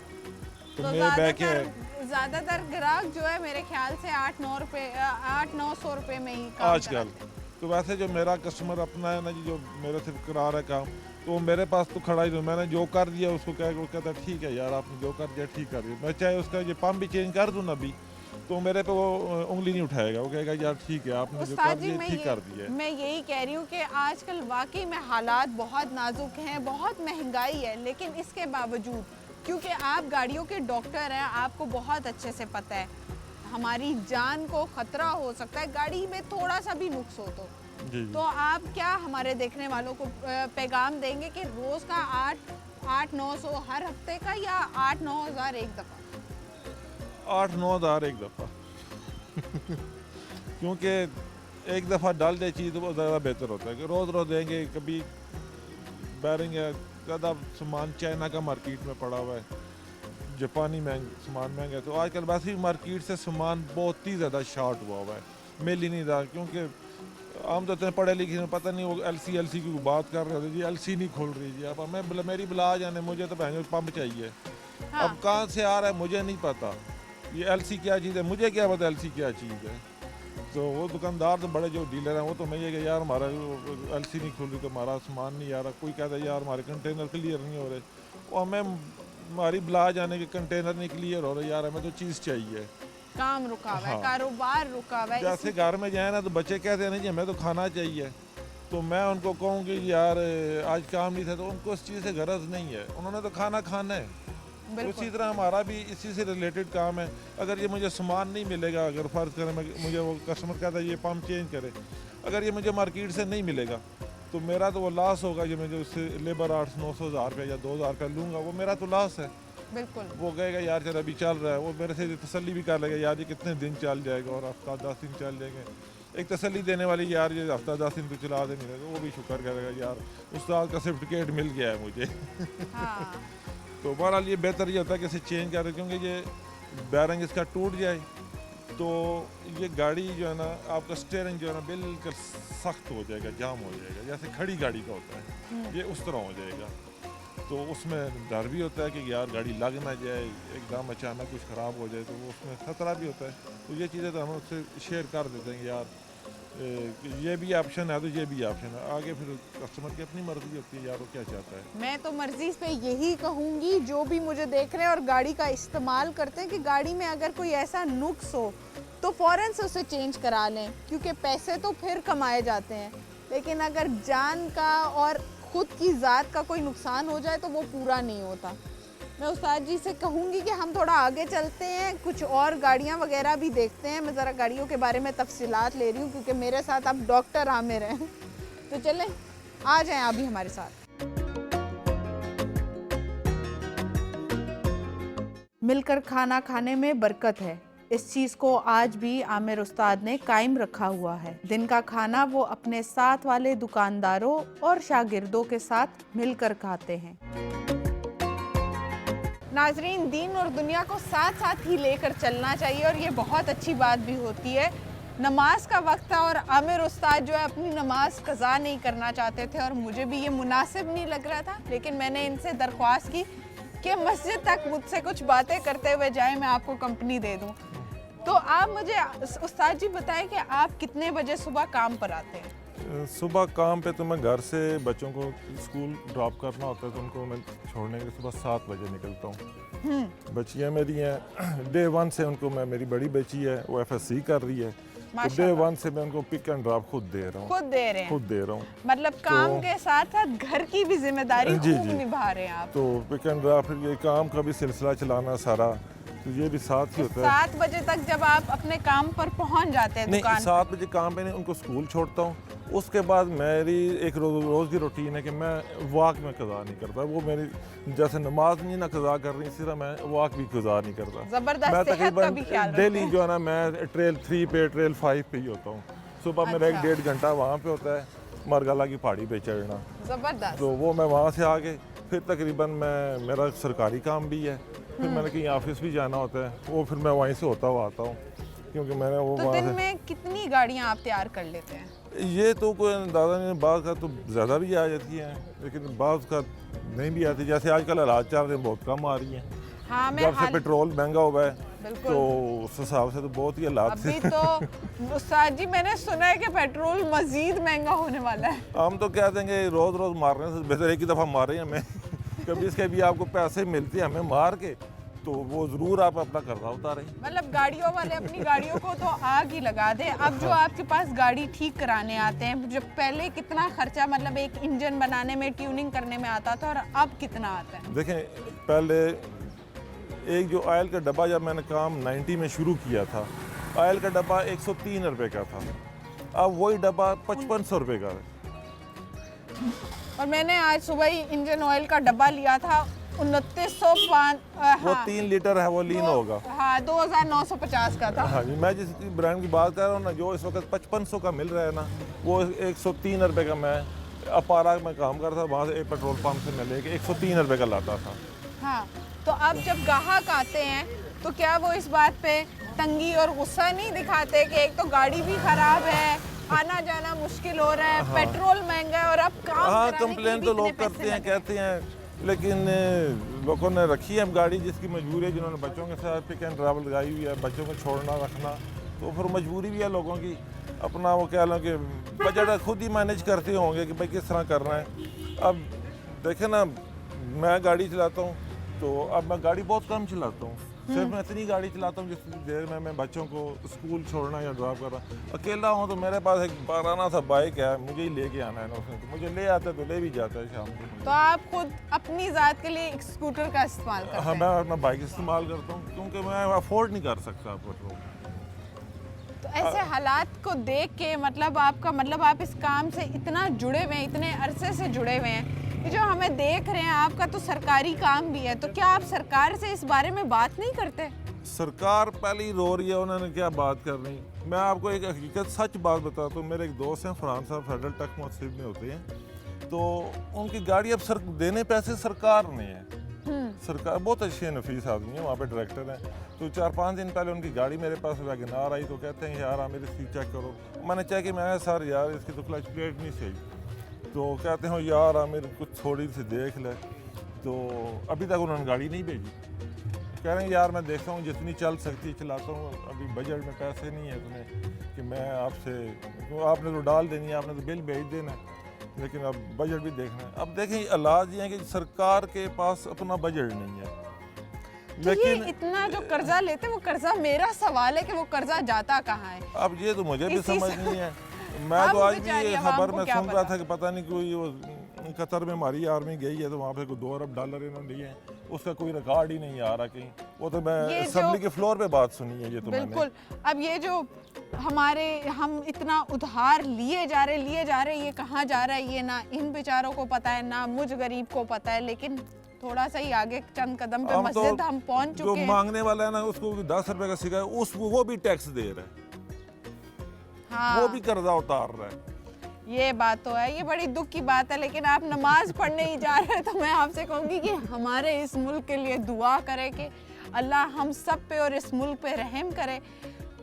तो मैं बैक है ज़्यादातर ग्राहक जो है मेरे ख्याल से 8-900 रुपये में ही काम आजकल। कराते हैं। तो वैसे जो मेरा कस्टमर अपना है ना जी, जो मेरे से करा रहा है काम, तो मेरे पास तो खड़ा ही नहीं। मैंने जो कर दिया उसको वो कहता है ठीक है यार, आपने जो कर दिया ठीक कर दिया। मैं चाहे उसका ये पंप भी चेंज कर दूँ ना अभी, तो मेरे पे वो उंगली नहीं उठाएगा। वो कहेगा यार ठीक है, आपने जो कर उस्ताद जी, दिया ठीक कर दिया। मैं यही कह रही हूँ कि आजकल वाकई में हालात बहुत नाजुक हैं, बहुत महंगाई है, लेकिन इसके बावजूद, क्योंकि आप गाड़ियों के डॉक्टर हैं, आपको बहुत अच्छे से पता है हमारी जान को ख़तरा हो सकता है गाड़ी में थोड़ा सा भी नुक्स हो जी। तो आप क्या हमारे देखने वालों को पैगाम देंगे कि रोज़ का 8-900 हर हफ्ते का, या 8-9 हज़ार एक दफ़ा? 8-9 हज़ार एक दफ़ा। क्योंकि एक दफ़ा डाल दे चीज़ तो वो ज़्यादा बेहतर होता है कि रोज़ रोज़ देंगे। कभी बैरिंग है, ज़्यादा सामान चाइना का मार्केट में पड़ा हुआ है, जापानी सामान महंगा है। तो आजकल वैसे ही मार्केट से सामान बहुत ही ज़्यादा शॉर्ट हुआ है, मिल ही नहीं रहा। क्योंकि आम तो इतने पढ़े लिखे में पता नहीं, वो एलसी की बात कर रहे थे जी, एलसी नहीं खोल रही जी। अब मेरी बुला जाने, मुझे तो बहन पंप चाहिए। हाँ। अब कहाँ से आ रहा है मुझे नहीं पता, ये एलसी क्या चीज़ है, मुझे क्या पता एलसी क्या चीज़ है। तो वो दुकानदार तो बड़े जो डीलर हैं, वो तो मैं ये कि यार हमारा एलसी नहीं खुल रही तो हमारा सामान नहीं आ रहा। कोई कहता है यार हमारे कंटेनर क्लियर नहीं हो रहे, और हमें हमारी बुला जाने के कंटेनर नहीं क्लियर हो रहे, यार हमें तो चीज़ चाहिए। काम रुका हुआ है, हाँ। कारोबार रुका हुआ है। जैसे घर में जाए ना तो बच्चे कहते हैं ना जी हमें तो खाना चाहिए, तो मैं उनको कहूँ कि यार आज काम नहीं था, तो उनको उस चीज़ से गरज नहीं है, उन्होंने तो खाना खाना है। तो बिल्कुल। इसी तरह हमारा भी इसी से रिलेटेड काम है। अगर ये मुझे सामान नहीं मिलेगा, अगर फ़र्ज़ करें मुझे वो कस्टमर कहता है ये पंप चेंज करे, अगर ये मुझे मार्केट से नहीं मिलेगा तो मेरा तो वो लॉस होगा। जो मैं जो उससे लेबर 800-900 हज़ार रुपये या 2,000 रुपये लूँगा, वो मेरा तो लॉस है। बिल्कुल। वो कहेगा यार चल अभी चल रहा है, वो मेरे से तसल्ली भी कर लेगा यार ये कितने दिन चल जाएगा, और हफ्ता 10 दिन चल जाएंगे। एक तसल्ली देने वाली यार ये हफ्ता 10 दिन तो चला दे नहीं रहे, तो वो भी शुक्र करेगा यार उस्ताद का सर्टिफिकेट मिल गया है मुझे। हाँ। तो बहरहाल ये बेहतर ये होता है कि इसे चेंज करें, क्योंकि ये बैरिंग इसका टूट जाए तो ये गाड़ी जो है ना, आपका स्टीयरिंग जो है ना बिल्कुल सख्त हो जाएगा, जाम हो जाएगा, जैसे खड़ी गाड़ी का होता है, ये उस तरह हो जाएगा। तो उसमें डर भी होता है कि यार गाड़ी लग ना जाए, एकदम अचानक कुछ ख़राब हो जाए, तो वो उसमें ख़तरा भी होता है। तो ये चीज़ें तो हम उससे शेयर कर देते हैं कि यार ये भी ऑप्शन है तो ये भी ऑप्शन है, आगे फिर कस्टमर की अपनी मर्जी होती है यार वो क्या चाहता है। मैं तो मर्जी पे यही कहूँगी जो भी मुझे देख रहे हैं और गाड़ी का इस्तेमाल करते हैं कि गाड़ी में अगर कोई ऐसा नुक्स हो तो फ़ौरन से उसे चेंज करा लें, क्योंकि पैसे तो फिर कमाए जाते हैं, लेकिन अगर जान का और खुद की ज़ात का कोई नुकसान हो जाए तो वो पूरा नहीं होता। मैं उस्ताद जी से कहूँगी कि हम थोड़ा आगे चलते हैं, कुछ और गाड़ियाँ वगैरह भी देखते हैं। मैं ज़रा गाड़ियों के बारे में तफसीलात ले रही हूँ क्योंकि मेरे साथ अब डॉक्टर आमिर हैं। तो चलें, आ जाएं आप भी हमारे साथ। मिलकर खाना खाने में बरकत है, इस चीज़ को आज भी आमिर उस्ताद ने कायम रखा हुआ है। दिन का खाना वो अपने साथ वाले दुकानदारों और शागिर्दों के साथ मिलकर खाते हैं। नाजरीन, दीन और दुनिया को साथ साथ ही लेकर चलना चाहिए और ये बहुत अच्छी बात भी होती है। नमाज का वक्त था और आमिर उस्ताद जो है अपनी नमाज कज़ा नहीं करना चाहते थे और मुझे भी ये मुनासिब नहीं लग रहा था, लेकिन मैंने इनसे दरख्वास्त की कि मस्जिद तक मुझसे कुछ बातें करते हुए जाए, मैं आपको कंपनी दे दूं। तो आप मुझे उस्ताद जी बताएं कि आप कितने बजे सुबह काम पर आते हैं? सुबह काम पे तो मैं घर से बच्चों को स्कूल ड्रॉप करना होता है तो उनको मैं छोड़ने के लिए सुबह 7 बजे निकलता हूँ। बच्चियाँ मेरी हैं, डे 1 से उनको मैं, मेरी बड़ी बच्ची है वो FSC कर रही है, तो डे 1 से मैं उनको पिक एंड ड्रॉप खुद दे रहा हूँ। खुद दे रहे हैं? खुद दे रहा हूँ। मतलब काम के साथ साथ घर की भी जिम्मेदारी खूब निभा रहे हैं आप। तो पिक एंड ड्रॉप, फिर ये काम का भी सिलसिला चलाना सारा, तो ये भी साथ ही होता है। 7 बजे तक जब आप अपने काम पर पहुंच जाते हैं दुकान? नहीं, 7 बजे काम पे नहीं, उनको स्कूल छोड़ता हूँ। उसके बाद मेरी एक रोज़ की रूटीन है कि मैं वॉक में कज़ा नहीं करता। वो मेरी जैसे नमाज नहीं ना कज़ा कर रही, इसी तरह मैं वॉक भी कज़ा नहीं करता। ज़बरदस्त, मैं सेहत का भी ख्याल रखते हैं। डेली जो है ना, मैं ट्रेल 3 पे, ट्रेल 5 पे ही होता हूँ। सुबह मेरा 1-1.5 घंटा वहाँ पे होता है, मरगला की पहाड़ी पे चढ़ना। ज़बरदस्त। तो वो मैं वहाँ से आके फिर तकरीबन मेरा सरकारी काम भी है, फिर मैंने कहीं ऑफिस भी जाना होता है, वो फिर मैं वहीं से होता हुआ आता हूँ, क्योंकि मैंने वो तो दिन में कितनी गाड़ियाँ आप तैयार कर लेते हैं? ये तो कोई अंदाज़ा नहीं, बाज़ का तो ज़्यादा भी आ जाती हैं लेकिन बाज़ का नहीं भी आती। जैसे आजकल हालात चल रहे हैं, बहुत कम आ रही हैं। हाँ, जब से पेट्रोल महंगा हुआ है तो उस हिसाब से तो बहुत ही हालात अभी तो उस्ताद जी मैंने सुना है कि पेट्रोल मजीद महंगा होने वाला है। हम तो कह देंगे रोज़ रोज़ मारने से बेहतर एक ही दफ़ा मारे हमें। कभी इसके भी आपको पैसे मिलते हैं हमें मार के, तो वो ज़रूर आप अपना कर्जा उतारें। मतलब गाड़ियों वाले अपनी गाड़ियों को तो आग ही लगा दे। अब जो आपके पास गाड़ी ठीक कराने आते हैं, जब पहले कितना खर्चा मतलब एक इंजन बनाने में, ट्यूनिंग करने में आता था और अब कितना आता है? देखें, पहले एक जो ऑयल का डब्बा, जब मैंने काम 90 में शुरू किया था, ऑयल का डब्बा 103 रुपये का था, अब वही डब्बा 5500 रुपये का है। और मैंने आज सुबह ही इंजन ऑयल का डब्बा लिया था 2905। वो 3 लीटर है, वो लीन होगा। हाँ, 2950 का था। हाँ जी, मैं जिस ब्रांड की बात कर रहा हूँ ना, जो इस वक्त 5500 का मिल रहा है ना, वो 103 रुपये का। मैं अपारा में काम करता था, वहाँ से एक पेट्रोल पंप से मैं लेके 103 रुपये का लाता था। हाँ, तो अब जब ग्राहक आते हैं तो क्या वो इस बात पे तंगी और गुस्सा नहीं दिखाते कि एक तो गाड़ी भी खराब है, आना जाना मुश्किल हो रहा है, पेट्रोल महंगा है और अब काम हाँ, कराने के कंप्लेन लिए तो इतने लोग पैसे करते हैं, लगे। कहते हैं, लेकिन लोगों ने रखी है अब गाड़ी जिसकी मजबूरी है, जिन्होंने बच्चों के साथ पिक एंड ड्रॉप लगाई हुई है, बच्चों को छोड़ना रखना, तो फिर मजबूरी भी है लोगों की। अपना वो कह लो कि बजट खुद ही मैनेज करते होंगे कि भाई किस तरह करना है। अब देखें ना, मैं गाड़ी चलाता हूँ तो अब मैं गाड़ी बहुत कम चलाता हूँ, सिर्फ मैं इतनी गाड़ी चलाता हूँ जितनी देर में मैं बच्चों को स्कूल छोड़ना या ड्रॉप करना। अकेला हूँ तो मेरे पास एक बाराना सा बाइक है, मुझे ही लेके आना है ना, उसने तो मुझे ले आता है तो ले भी जाता है शाम को। तो आप खुद अपनी ज़ात के लिए एक स्कूटर का इस्तेमाल करते हाँ, हैं? मैं अपना बाइक इस्तेमाल करता हूँ क्योंकि मैं अफोर्ड नहीं कर सकता पेट्रोल। तो ऐसे हालात को देख के मतलब आपका मतलब आप इस काम से इतना जुड़े हुए हैं, इतने अरसे से जुड़े हुए हैं, ये जो हमें देख रहे हैं, आपका तो सरकारी काम भी है, तो क्या आप सरकार से इस बारे में बात नहीं करते? सरकार पहले ही रो रही है, उन्होंने क्या बात करनी। मैं आपको एक हकीकत सच बात बताता हूँ। मेरे एक दोस्त हैं फरहान साहब, फेडरल टक मुहसिब में होते हैं, तो उनकी गाड़ी अब देने पैसे सरकार ने है। सरकार बहुत अच्छे नफीस आदमी है, वहाँ पे डायरेक्टर हैं। तो 4-5 दिन पहले उनकी गाड़ी मेरे पास वैगनार आई, तो कहते हैं यार आमिर इसकी चेक करो। मैंने चेक किया, मैं सर यार इसकी तो क्लच प्लेट नहीं सही। तो कहते हैं यार आमिर कुछ थोड़ी सी देख ले। तो अभी तक उन्होंने गाड़ी नहीं भेजी, कह रहे हैं यार मैं देखता हूँ जितनी चल सकती है चलाता हूँ, अभी बजट में पैसे नहीं है इतने कि मैं आपसे, तो आपने तो डाल देनी है, आपने तो बिल भेज देना है, लेकिन अब बजट भी देखना है। अब देखें हालात ये हैं कि सरकार के पास अपना बजट नहीं है, तो ये इतना जो कर्जा लेते वो कर्जा, मेरा सवाल है कि वो कर्जा जाता कहाँ है? अब ये तो मुझे भी इसी समझ से- नहीं है। मैं तो आज बेचारी भी आवाम खबर को में क्या सुन रहा पता? था कि पता नहीं कोई वो कतर में हमारी आर्मी गई है तो वहाँ पे कोई $2 अरब इन्होंने लिए हैं, उसका कोई रिकॉर्ड ही नहीं आ रहा कहीं। वो तो मैं ये असेंबली जो- के फ्लोर पे बात सुनी है ये तो मैंने। बिल्कुल। अब ये जो हम इतना उधार लिए जा रहे, ये कहाँ जा रहा है ये ना इन बेचारों को पता है ना मुझ गरीब को पता है। लेकिन थोड़ा सा ही आगे चंद कदम पे हम मस्जिद हम पहुंच जो चुके हैं। मांगने वाला है ना उसको $10 का सिक्का है, वो भी टैक्स दे रहा है, हाँ, वो भी कर्जा उतार रहा है। ये बात तो है, ये बड़ी दुख की बात है। लेकिन आप नमाज पढ़ने ही जा रहे हैं तो मैं आपसे कहूँगी कि हमारे इस मुल्क के लिए दुआ करें कि अल्लाह हम सब पे और इस मुल्क पे रहम करे।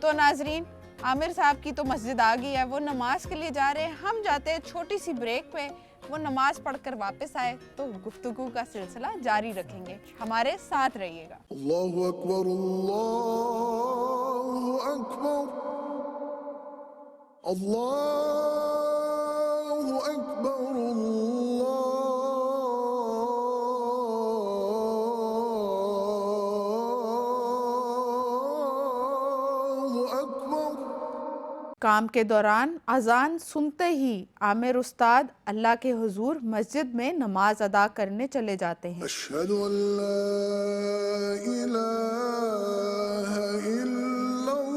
तो नाजरीन, आमिर साहब की तो मस्जिद आ गई है, वो नमाज के लिए जा रहे हैं, हम जाते हैं छोटी सी ब्रेक पे। वो नमाज पढ़कर वापस आए तो गुफ्तगू का सिलसिला जारी रखेंगे, हमारे साथ रहिएगा। अल्लाहु अकबर, अल्लाहु अकबर, अल्लाहु अकबर, अल्लाहु अकबर। काम के दौरान अजान सुनते ही आमिर उस्ताद अल्लाह के हुजूर मस्जिद में नमाज अदा करने चले जाते हैं। अशहदु अल्ला इलाहा इल्लल्लाह,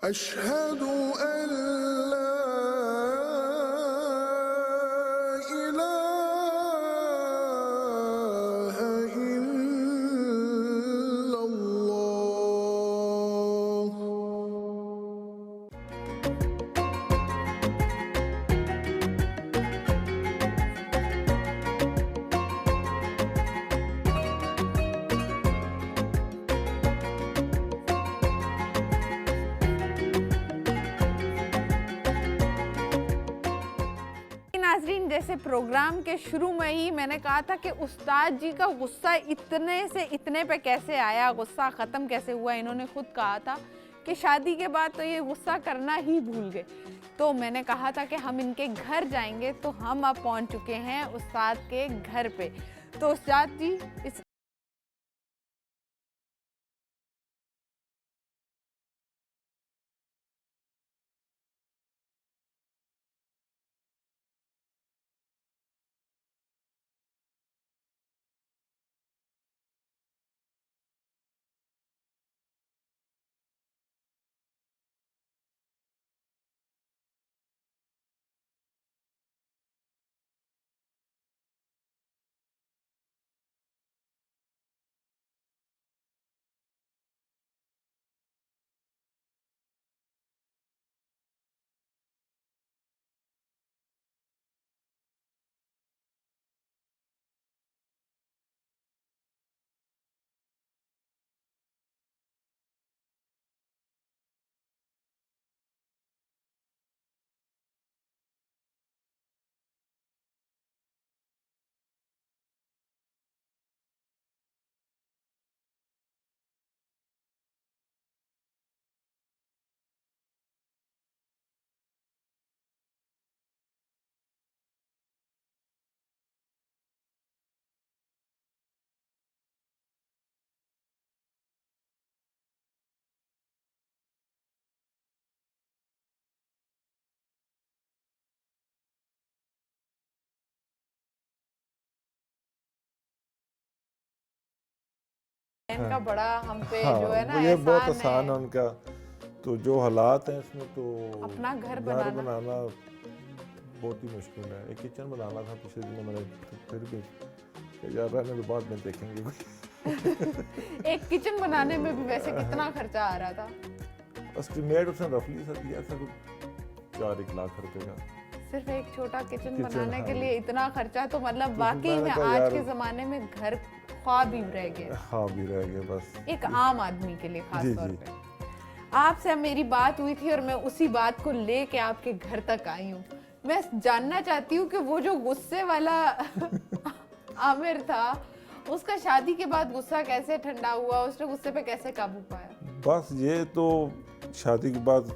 अशहदु अल्ला इलाहा इल्लल्लाह। नाजरीन, जैसे प्रोग्राम के शुरू में ही मैंने कहा था कि उस्ताद जी का गुस्सा इतने से इतने पे कैसे आया, गुस्सा ख़त्म कैसे हुआ। इन्होंने खुद कहा था कि शादी के बाद तो ये गुस्सा करना ही भूल गए। तो मैंने कहा था कि हम इनके घर जाएंगे, तो हम अब पहुंच चुके हैं उस्ताद के घर पे। तो उस्ताद जी इस इनका बड़ा हम पे जो है ना ये बहुत एहसान आसान है उनका। तो जो हालात हैं इसमें तो अपना घर बनाना बहुत ही मुश्किल है। एक किचन बनाना था पिछले दिनों मैंने, तो फिर भी यार रहने तो बाद में देखेंगे कोई। एक किचन बनाने में भी वैसे कितना खर्चा आ रहा था? एस्टिमेट उसने रफली सा दिया था कुछ 4-1 लाख रुपए का। सिर्फ एक छोटा किचन किचन, बनाने के हाँ। लिए इतना खर्चा, तो मतलब तो वाकई में मैंने कहा आज यार- के ज़माने में घर ख्वाब ही रह गया, हाँ भी रह गए बस। एक आम आदमी के लिए खास जी, तौर जी। पे। आपसे मेरी बात हुई थी और मैं उसी बात को लेके आपके घर तक आई हूँ। मैं जानना चाहती हूँ कि वो जो गुस्से वाला आमिर था, उसका शादी के बाद गुस्सा कैसे ठंडा हुआ, उसने गुस्से पे कैसे काबू पाया? बस ये तो शादी के बाद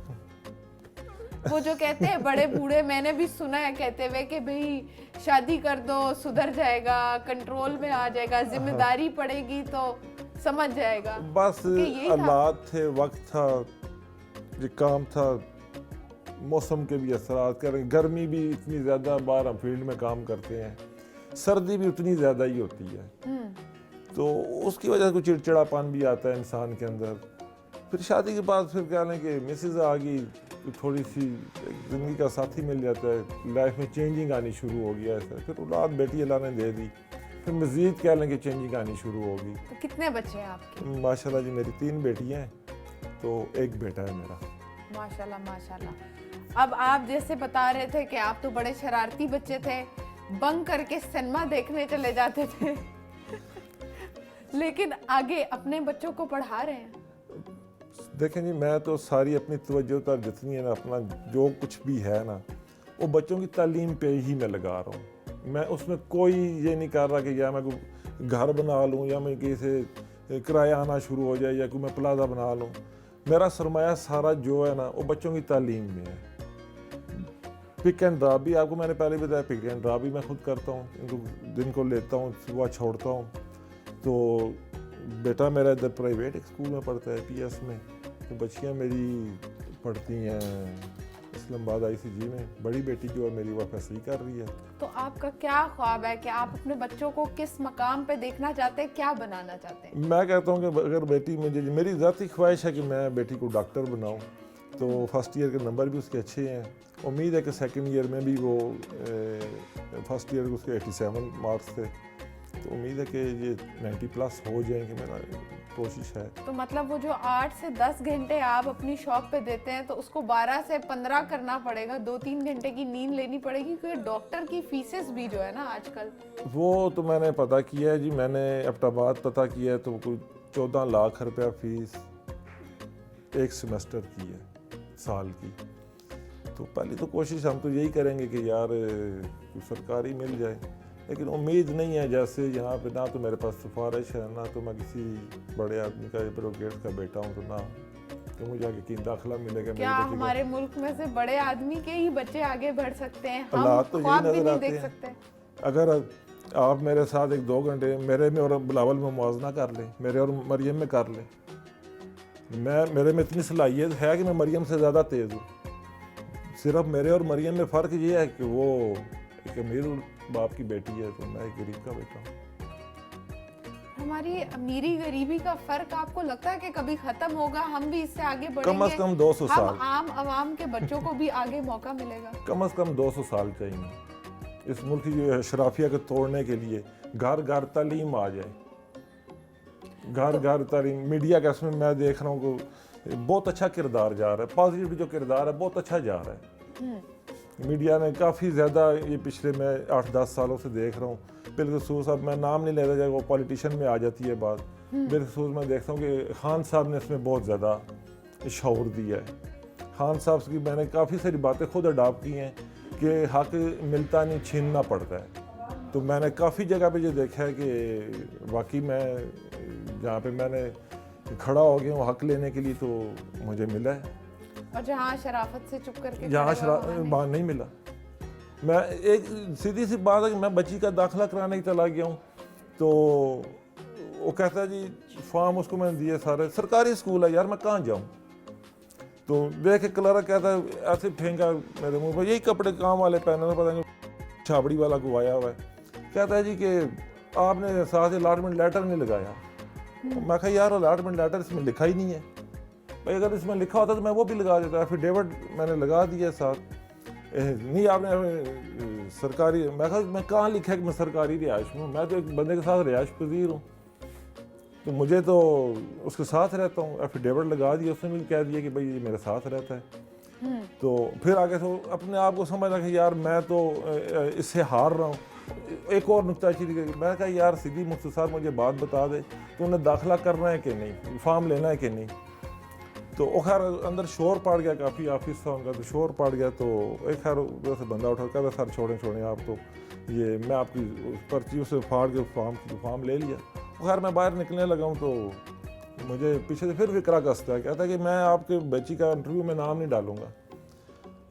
वो जो कहते हैं बड़े बूढ़े, मैंने भी सुना है कहते हुए कि भाई शादी कर दो सुधर जाएगा, कंट्रोल में आ जाएगा, जिम्मेदारी पड़ेगी तो समझ जाएगा। बस कि यही था। हालात थे, वक्त था, ये काम था, मौसम के भी असरात करें, गर्मी भी इतनी ज़्यादा, बाहर हम फील्ड में काम करते हैं, सर्दी भी उतनी ज़्यादा ही होती है, तो उसकी वजह से कुछ चिड़चिड़ापन भी आता है इंसान के अंदर। फिर शादी के बाद फिर कह लें कि मिसेज आ गई, थोड़ी सी ज़िंदगी का साथी मिल जाता है, लाइफ में चेंजिंग आनी शुरू हो गया ऐसा। फिर औलाद बेटी अल्लाह ने दे दी, फिर मज़ीद कह लें कि चेंजिंग आनी शुरू होगी। तो कितने बच्चे हैं आपके? माशाल्लाह जी मेरी 3 बेटियाँ हैं, तो एक बेटा है मेरा। माशाल्लाह माशाल्लाह। अब आप जैसे बता रहे थे कि आप तो बड़े शरारती बच्चे थे, बंक करके सिनेमा देखने चले जाते थे लेकिन आगे अपने बच्चों को पढ़ा रहे हैं। देखें जी, मैं तो सारी अपनी तवज्जो तर जितनी है ना, अपना जो कुछ भी है ना, वो बच्चों की तालीम पे ही मैं लगा रहा हूँ। मैं उसमें कोई ये नहीं कर रहा कि या मैं कोई घर बना लूँ या मैं किसी से किराया आना शुरू हो जाए या कोई मैं प्लाजा बना लूँ। मेरा सरमाया सारा जो है ना, वो बच्चों की तालीम में है। पिक एंड ड्रॉप भी आपको मैंने पहले बताया, पिक एंड ड्रॉप भी मैं खुद करता हूँ, इनको दिन को लेता हूँ, सुबह छोड़ता हूँ। तो बेटा मेरा इधर प्राइवेट एक स्कूल में पढ़ता है, पीएस में, तो बच्चियाँ मेरी पढ़ती हैं इस्लामाबाद ICG में। बड़ी बेटी जो है मेरी वो FSC कर रही है। तो आपका क्या ख्वाब है कि आप अपने बच्चों को किस मकाम पे देखना चाहते हैं, क्या बनाना चाहते हैं? मैं कहता हूँ कि अगर बेटी मुझे, मेरी ज़ाती ख्वाहिश है कि मैं बेटी को डॉक्टर बनाऊँ, तो फर्स्ट ईयर के नंबर भी उसके अच्छे हैं। उम्मीद है कि सेकंड ईयर में भी वो फर्स्ट ईयर के उसके 87 मार्क्स थे, तो उम्मीद है कि ये 90+ हो जाएंगे, मेरा कोशिश है। तो मतलब वो जो 8 से 10 घंटे आप अपनी शॉप पे देते हैं, तो उसको 12 से 15 करना पड़ेगा, 2-3 घंटे की नींद लेनी पड़ेगी, क्योंकि डॉक्टर की फीसेस भी जो है ना आजकल। वो तो मैंने पता किया है जी, मैंने अब्टाबाद पता किया है, तो कोई 14 लाख रुपया फीस एक सेमेस्टर की है, साल की। तो पहली तो कोशिश हम तो यही करेंगे कि यार कोई सरकारी मिल जाए, लेकिन उम्मीद नहीं है। जैसे यहाँ पे ना तो मेरे पास सिफारिश है, ना तो मैं किसी बड़े आदमी का ब्यूरोक्रेट का बेटा हूँ, तो ना तो मुझे आगे की दाखिला मिलेगा। क्या हमारे मुल्क में से बड़े आदमी के ही बच्चे आगे बढ़ सकते हैं? हम तो ख्वाब भी नहीं देख सकते। अगर आप मेरे साथ 1-2 घंटे मेरे में और बिलावल में मुआवजा कर लें, मेरे और मरियम में कर लें, मेरे में इतनी सलाहियत है कि मैं मरियम से ज़्यादा तेज़ हूँ। सिर्फ मेरे और मरियम में फ़र्क ये है कि वो एक अमीर बाप की बेटी है, तो मैं एक गरीब का बेटा हूँ। हमारी अमीरी गरीबी का फर्क आपको लगता है कि कभी खत्म होगा? हम भी इससे आगे बढ़ेंगे? कम से कम 200 साल। हम आम आवाम के बच्चों को भी आगे मौका मिलेगा? कम से कम 200 साल चाहिए इस मुल्क की जो शराफिया को तोड़ने के लिए। घर घर तालीम आ जाए, घर घर तालीम। मीडिया का इसमें मैं देख रहा हूँ कि बहुत अच्छा किरदार जा रहा है, पॉजिटिव जो किरदार है बहुत अच्छा जा रहा है। मीडिया ने काफ़ी ज़्यादा ये पिछले मैं 8-10 सालों से देख रहा हूँ। बिलखसूस अब मैं नाम नहीं ले रहा, वो पॉलिटिशियन में आ जाती है बात। बिलखसूस मैं देखता हूँ कि खान साहब ने इसमें बहुत ज़्यादा शऊर दिया है। खान साहब की मैंने काफ़ी सारी बातें खुद अडॉप्ट की हैं कि हक मिलता नहीं, छीनना पड़ता है। तो मैंने काफ़ी जगह पे ये देखा है कि वाकई मैं जहाँ पे मैंने खड़ा हो गया हूँ हक लेने के लिए, तो मुझे मिला है। और जहाँ शराफत से चुप करके जहाँ बात नहीं मिला। मैं एक सीधी सी बात है कि मैं बच्ची का दाखिला कराने चला गया हूँ, तो वो कहता है जी फॉर्म उसको मैंने दिए सारे, सरकारी स्कूल है यार मैं कहाँ जाऊँ। तो देख के क्लर्क कहता है, ऐसे फेंका मेरे मुंह पर, यही कपड़े काम वाले पहने, पता नहीं छाबड़ी वाला को आया हुआ है। कहता है जी कि आपने साथ अलॉटमेंट लेटर नहीं लगाया। मैं कहा यार अलॉटमेंट लेटर इसमें लिखा ही नहीं है भाई, अगर इसमें लिखा होता तो मैं वो भी लगा देता। एफिडेविट मैंने लगा दिया साथ, नहीं आपने सरकारी। मैं कहा मैं कहाँ लिखा है कि मैं सरकारी रिहाइश हूँ, मैं तो एक बंदे के साथ रिहाइश पजीर हूँ, तो मुझे तो उसके साथ रहता हूँ। एफिडेविट लगा दिया, उसने भी कह दिया कि भाई ये मेरे साथ रहता है। तो फिर आगे तो अपने आप को समझना कि यार मैं तो इससे हार रहा हूँ। एक और नुक्ताचीनी, मैं कहा यार सीधी मुख्तसर मुझे बात बता दे, तो उन्हें दाखिला करना है कि नहीं, फॉर्म लेना है कि नहीं। तो वो खैर अंदर शोर पड़ गया काफ़ी, ऑफिस था उनका, तो शोर पड़ गया। तो एक खैर वैसे बंदा उठा कहता सर छोड़ें आप, तो ये मैं आपकी पर्ची उसे फाड़ के फॉर्म ले लिया। वो खैर मैं बाहर निकलने लगा हूँ तो मुझे पीछे से फिर विक्रा कसता है, कहता है कि मैं आपके बच्ची का इंटरव्यू में नाम नहीं डालूंगा।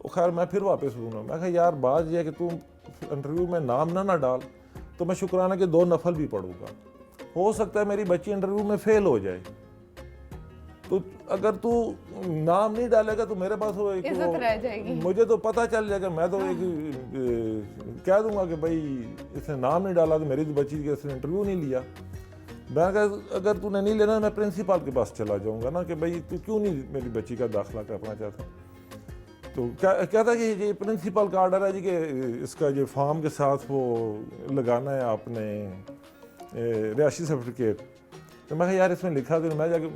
वो खैर मैं फिर वापस घूमा, मैं कहा यार बात यह है कि तू इंटरव्यू में नाम ना डाल तो मैं शुक्राना के 2 नफल भी पढ़ूंगा, हो सकता है मेरी बच्ची इंटरव्यू में फेल हो जाए, तो अगर तू नाम नहीं डालेगा तो मेरे पास इज्जत रह जाएगी। मुझे तो पता चल जाएगा, मैं तो कह दूंगा कि भाई इसने नाम नहीं डाला तो मेरी तो बच्ची के इसने इंटरव्यू नहीं लिया। मैं कहा अगर तूने नहीं लेना मैं प्रिंसिपल के पास चला जाऊंगा ना कि भाई तू क्यों नहीं मेरी बच्ची का दाखिला करना चाहता। तो कहता कि ये प्रिंसिपल का ऑर्डर है जी कि इसका ये फॉर्म के साथ वो लगाना है आपने रिहायशी सर्टिफिकेट। तो मैं कहा यार इसमें लिखा तो मैं जाके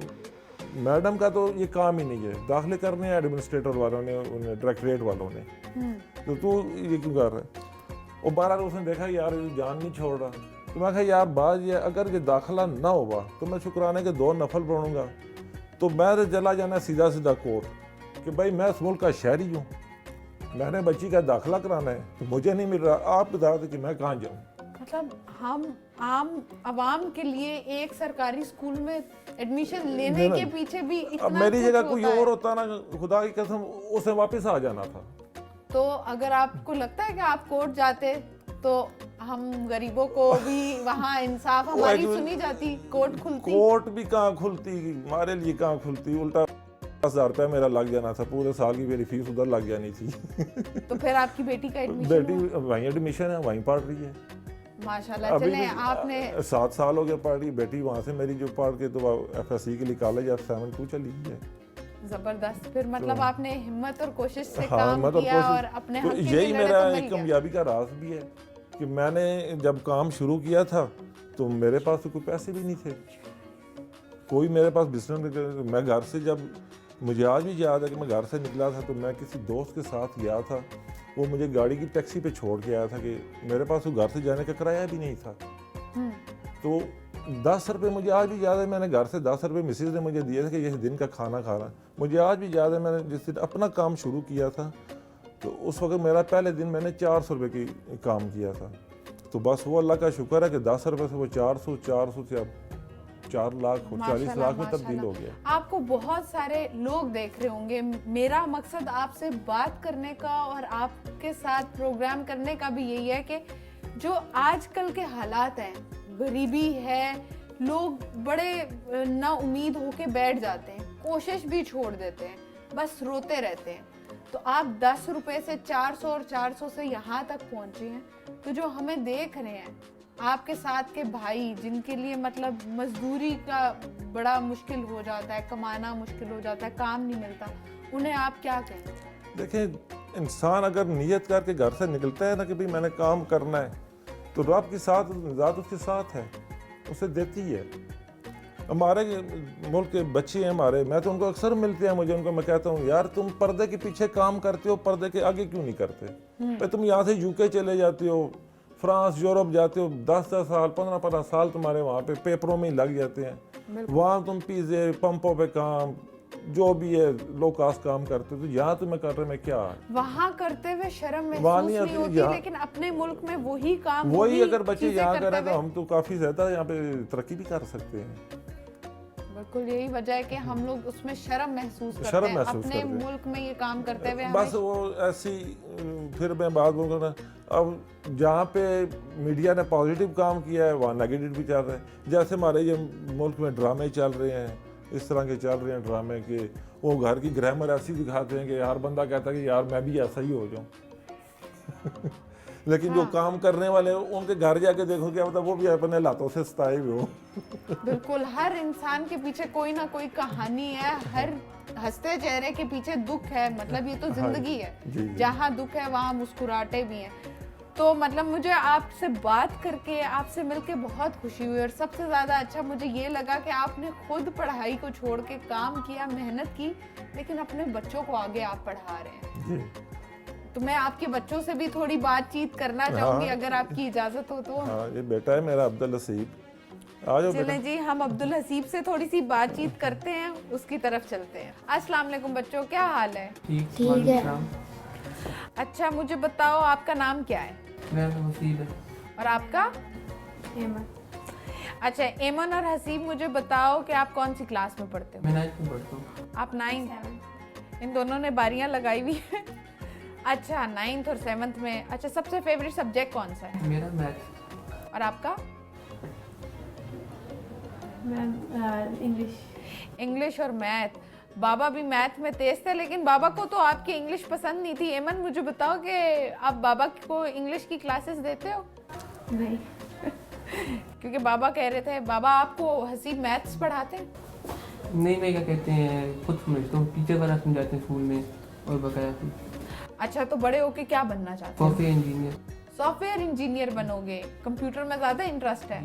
मैडम का तो ये काम ही नहीं है, दाखिले करने हैं एडमिनिस्ट्रेटर वालों ने, उन्हें डायरेक्टरेट वालों ने, तो तू ये क्यों कर रहा है। और 12 उसने देखा यार ये जान नहीं छोड़ रहा। तो मैं कहा यार बात ये अगर ये दाखिला ना हुआ तो मैं शुक्राने के 2 नफल पढ़ूंगा, तो मैं तो चला जाना सीधा कोर्ट कि भाई मैं इस मुल्क का शहरी हूँ, मैंने बच्ची का दाखिला कराना है, तो मुझे नहीं मिल रहा, आप बता दें कि मैं कहाँ जाऊँ। मतलब हम आम आवाम के लिए एक सरकारी स्कूल में एडमिशन लेने के पीछे भी इतना अब मेरी जगह कुछ कोई होता है। और होता ना, खुदा की कसम उसे वापस आ जाना था। तो अगर आपको लगता है कि आप कोर्ट जाते तो हम गरीबों को भी वहाँ इंसाफ हमारी सुनी जाती, कोर्ट खुलती। कोर्ट भी कहाँ खुलती, हमारे लिए कहाँ खुलती, उल्टा 10,000 रुपया मेरा लग जाना था, पूरे साल की मेरी फीस उधर लग जानी थी। तो फिर आपकी बेटी का एडमिशन बेटी वहीं एडमिशन है, वहीं पढ़ रही है माशाल्लाह। अभी चले आपने 7 साल हो गए पढ़ रही बेटी वहाँ से मेरी, जो पढ़ के तो FSC के लिए कॉलेज F7 चली गई है। जबरदस्त। फिर मतलब आपने हिम्मत और कोशिश से हाँ, काम मतलब किया और अपने तो हक के यही लिए लड़े मेरा तो मिल एक गया। कामयाबी का राज भी है कि मैंने जब काम शुरू किया था तो मेरे पास तो कोई पैसे भी नहीं थे, कोई मेरे पास बिजनेस। मैं घर से जब, मुझे आज भी याद है कि मैं घर से निकला था तो मैं किसी दोस्त के साथ गया था, वो मुझे गाड़ी की टैक्सी पे छोड़ के आया था कि मेरे पास तो घर से जाने का किराया भी नहीं था। तो 10 रुपये मुझे आज भी याद है, मैंने घर से 10 रुपये मिसेज ने मुझे दिए थे कि ये दिन का खाना खाना। मुझे आज भी याद है मैंने जिस दिन अपना काम शुरू किया था तो उस वक्त मेरा पहले दिन मैंने 400 रुपये की काम किया था। तो बस वो अल्लाह का शुक्र है कि 10 रुपये से वो 400 से अब 4 लाख और 40 लाख में तब्दील हो गया। आपको बहुत सारे लोग देख रहे होंगे। मेरा मकसद आपसे बात करने का और आपके साथ प्रोग्राम करने का भी यही है कि जो आजकल के हालात हैं, गरीबी है, लोग बड़े ना उम्मीद होके बैठ जाते हैं, कोशिश भी छोड़ देते हैं, बस रोते रहते हैं। तो आप 10 रुपए से 400 और 400 से यहाँ तक पहुँचे हैं। तो जो हमें देख रहे हैं, आपके साथ के भाई जिनके लिए मतलब मजदूरी का बड़ा मुश्किल हो जाता है, कमाना मुश्किल हो जाता है, काम नहीं मिलता, उन्हें आप क्या कहें? देखें, इंसान अगर नियत करके घर से निकलता है ना कि भाई मैंने काम करना है, तो रब के साथ ज़ात उसके साथ है, उसे देती है। हमारे मुल्क के बच्चे हैं हमारे, मैं तो उनको अक्सर मिलते हैं, मुझे उनको मैं कहता हूँ यार तुम पर्दे के पीछे काम करते हो, पर्दे के आगे क्यों नहीं करते? भाई तुम यहाँ से UK चले जाते हो, फ्रांस यूरोप जाते हो, 10-10 साल 15-15 साल तुम्हारे वहाँ पे पेपरों में ही लग जाते हैं। वहाँ तुम पिज़्ज़े पंपों पे काम, जो भी है लो कास्ट काम करते हो, तो यहाँ तुम्हें कर रहे में क्या है? वहाँ करते हुए शर्म महसूस वहाँ नहीं नहीं होती, आती, लेकिन अपने मुल्क में वही काम, वही अगर बच्चे चीजें यहाँ करते करें तो हुए- हम तो काफ़ी ज़्यादा यहाँ पे तरक्की भी कर सकते हैं। बिल्कुल यही वजह है कि हम लोग उसमें शर्म महसूस करते शर्म हैं महसूस अपने करते हैं। मुल्क में ये काम करते हुए। बस वो ऐसी, फिर मैं बात बोलूँगा ना, अब जहाँ पे मीडिया ने पॉजिटिव काम किया है वहाँ नेगेटिव भी चल रहा है। जैसे हमारे ये मुल्क में ड्रामे चल रहे हैं, इस तरह के चल रहे हैं ड्रामे के, वो घर की ग्रामर ऐसी दिखाते हैं कि हर बंदा कहता है कि यार मैं भी ऐसा ही हो जाऊँ। लेकिन जो काम करने वाले उनके घर जाके देखो क्या मतलब वो भी अपने लातों से सताए हुए हो। बिल्कुल, हर इंसान के पीछे कोई ना कोई कहानी है, हर हंसते चेहरे के पीछे दुख है, मतलब ये तो जिंदगी है। जी। जहाँ दुख है वहाँ मुस्कुराहटें भी हैं। तो मतलब मुझे आपसे बात करके, आपसे मिलके बहुत खुशी हुई, और सबसे ज़्यादा अच्छा मुझे ये लगा कि आपने खुद पढ़ाई को छोड़ के काम किया, मेहनत की, लेकिन अपने बच्चों को आगे आप पढ़ा रहे हैं। जी। तो मैं आपके बच्चों से भी थोड़ी बातचीत करना चाहूंगी, हाँ। अगर आपकी इजाजत हो तो। हाँ, ये बेटा है मेरा अब्दुल लसीब, आ जाओ बेटा। चलें जी, हम अब्दुल हसीब से थोड़ी सी बातचीत करते हैं, उसकी तरफ चलते हैं। अस्सलाम वालेकुम बच्चों, क्या हाल है? ठीक है। अच्छा मुझे बताओ आपका नाम क्या है? मेरा नाम हसीब है। और आपका? एमन। अच्छा एमन और हसीब, मुझे बताओ कि आप कौन सी क्लास में पढ़ते हो? मैं 9th में पढ़ता हूँ। आप 9th? इन दोनों ने बारियां लगाई हुई है। अच्छा 9th और 7th में। अच्छा सबसे फेवरेट सब्जेक्ट कौन सा है? मेरा मैथ। और आपका? इंग्लिश। इंग्लिश और मैथ। बाबा भी मैथ में तेज थे, लेकिन बाबा को तो आपकी इंग्लिश पसंद नहीं थी। एमन मुझे बताओ कि आप बाबा को इंग्लिश की क्लासेस देते हो? नहीं। क्योंकि बाबा कह रहे थे, बाबा आपको हसीब मैथ्स पढ़ाते हैं? नहीं, मैं क्या कहते हैं खुद समझता हूँ, टीचर वाला समझाते हैं स्कूल में और बकाया। अच्छा तो बड़े होके क्या बनना चाहते हो? Software engineer. सॉफ्टवेयर इंजीनियर बनोगे? कंप्यूटर में ज़्यादा इंटरेस्ट है?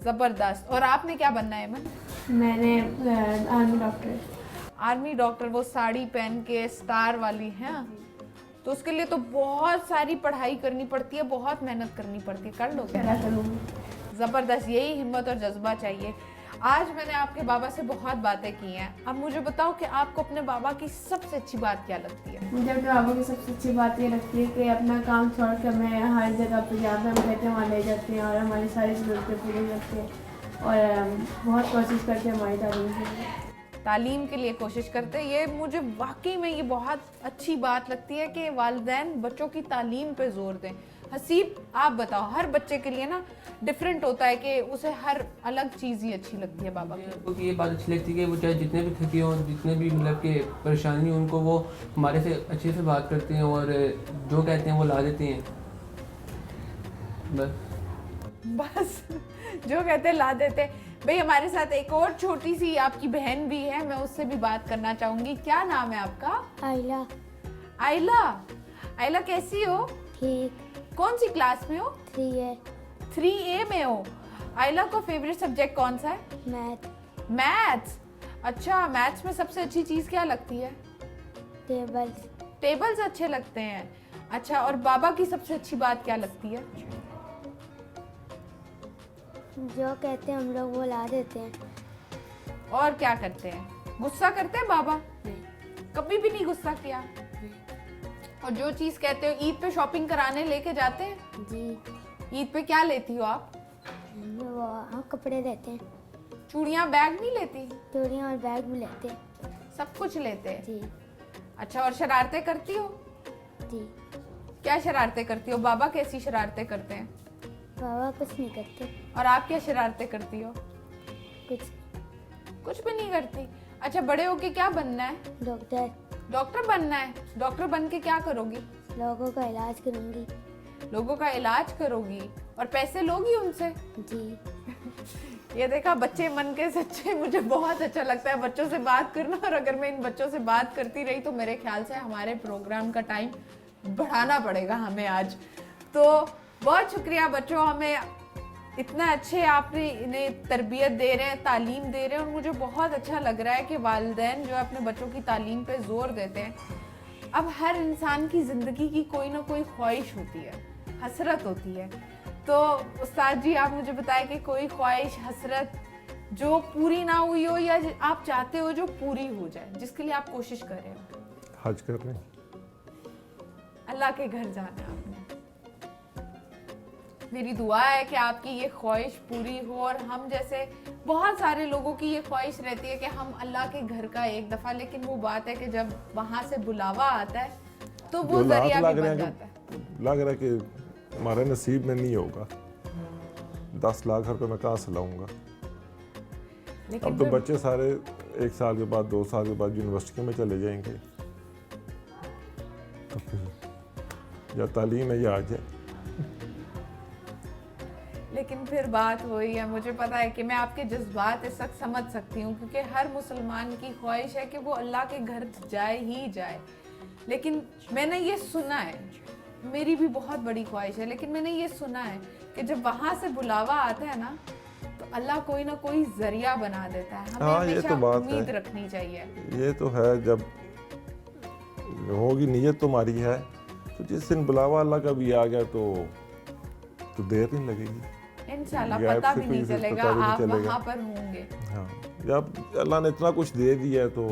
ज़बरदस्त। और आपने क्या बनना है एमन? मैंने आर्मी डॉक्टर। आर्मी डॉक्टर, वो साड़ी पहन के स्टार वाली है? तो उसके लिए तो बहुत सारी पढ़ाई करनी पड़ती है, बहुत मेहनत करनी पड़ती है। कर लो क्या? क्या करूँगी। ज़बरदस्त, यही हिम्मत और जज्बा चाहिए। आज मैंने आपके बाबा से बहुत बातें की हैं। अब मुझे बताओ कि आपको अपने बाबा की सबसे अच्छी बात क्या लगती है? मुझे अपने बाबा की सबसे अच्छी बात ये लगती है कि अपना काम छोड़ कर हमें हर जगह पे जहाँ पे हम कहते हैं वहाँ ले जाते हैं और हमारी सारी ज़रूरतें पूरी करते हैं और बहुत कोशिश करते हैं हमारी तालीम के लिए। तालीम के लिए कोशिश करते हैं। ये मुझे वाकई में ये बहुत अच्छी बात लगती है कि वालिदैन बच्चों की तालीम पे जोर दें। हसीब आप बताओ, हर बच्चे के लिए ना डिफरेंट होता है कि उसे हर अलग चीज़ ही अच्छी लगती है बाबा की। उनको ये बात अच्छी लगती है कि वो चाहे जितने भी थके हों, जितने भी मतलब के परेशानी हो, उनको वो हमारे से अच्छे से बात करते हैं और जो कहते हैं वो ला देते हैं। बस जो कहते ला देते। भाई हमारे साथ एक और छोटी सी आपकी बहन भी है, मैं उससे भी बात करना चाहूंगी। क्या नाम है आपका? आइला। आइला। आइला कैसी हो? ठीक। कौन सी क्लास में हो? 3A। 3A में हो। आइला को फेवरेट सब्जेक्ट कौन सा है? मैथ। मैथ्स। अच्छा मैथ्स में सबसे अच्छी चीज़ क्या लगती है? टेबल्स। टेबल्स अच्छे लगते हैं। अच्छा और बाबा की सबसे अच्छी बात क्या लगती है? जो कहते हैं हम लोग वो ला देते हैं। और क्या करते हैं? गुस्सा करते हैं बाबा? नहीं। कभी भी नहीं गुस्सा किया? और जो चीज़ कहते हो, ईद पे शॉपिंग कराने लेके जाते हैं? जी। ईद पे क्या लेती हो आप? वो हम कपड़े लेते हैं। चूड़ियाँ बैग नहीं लेती? चूड़ियाँ और बैग भी लेते हैं। सब कुछ लेते हैं? जी। अच्छा और शरारतें करती हो? जी। क्या शरारतें करती हो? बाबा कैसी शरारतें करते हैं? बाबा कुछ नहीं करते। और आप क्या शरारतें करती हो? कुछ भी नहीं करती। अच्छा बड़े होके क्या बनना है? डॉक्टर। डॉक्टर बनना है। डॉक्टर बन के क्या करोगी? लोगों का इलाज करूँगी। लोगों का इलाज करोगी और पैसे लोगी उनसे? जी। ये देखा, बच्चे मन के सच्चे। मुझे बहुत अच्छा लगता है बच्चों से बात करना, और अगर मैं इन बच्चों से बात करती रही तो मेरे ख्याल से हमारे प्रोग्राम का टाइम बढ़ाना पड़ेगा हमें आज। तो बहुत शुक्रिया बच्चों, हमें इतना अच्छे आपने इन्हें तरबियत दे रहे हैं, तालीम दे रहे हैं, और मुझे बहुत अच्छा लग रहा है कि वालिदैन जो अपने बच्चों की तालीम पे जोर देते हैं। अब हर इंसान की ज़िंदगी की कोई ना कोई ख्वाहिश होती है, हसरत होती है। तो उस्ताद जी आप मुझे बताएं कि कोई ख्वाहिश, हसरत जो पूरी ना हुई हो या आप चाहते हो जो पूरी हो जाए, जिसके लिए आप कोशिश कर रहे हो? हज करने, अल्लाह के घर जाना है आपने। मेरी दुआ है कि आपकी ये ख्वाहिश पूरी हो, और हम जैसे बहुत सारे लोगों की ये ख्वाहिश रहती है कि हम अल्लाह के घर का एक दफ़ा, लेकिन वो बात है कि जब वहाँ से बुलावा आता है तो वो जो जरिया लग भी रहा बन है जाता है। लग रहा है कि हमारे नसीब में नहीं होगा। 10 लाख रुपए मैं कहाँ से लाऊंगा? लेकिन अब तो फिर बच्चे सारे 1 साल के बाद 2 साल के बाद यूनिवर्सिटी में चले जाएंगे, तो फिर या तालीम है या आज है। लेकिन फिर बात वही है, मुझे पता है कि मैं आपके जज्बात इस वक्त समझ सकती हूँ, क्योंकि हर मुसलमान की ख्वाहिश है कि वो अल्लाह के घर जाए ही जाए। लेकिन मैंने ये सुना है, मेरी भी बहुत बड़ी ख्वाहिश है, लेकिन मैंने ये सुना है कि जब वहाँ से बुलावा आता है ना, तो अल्लाह कोई ना कोई जरिया बना देता है। हमें हाँ, ये हमेशा तो बात उम्मीद है। रखनी चाहिए। ये तो है, जब होगी नीयत तुम्हारी है, तो जिस दिन बुलावा अल्लाह का भी आ गया तो देर नहीं लगेगी। इंशाल्लाह गैप पता से भी नहीं कहीं से चलेगा पता भी नहीं आप चलेगा। वहाँ पर होंगे। हाँ, जब अल्लाह ने इतना कुछ दे दिया है तो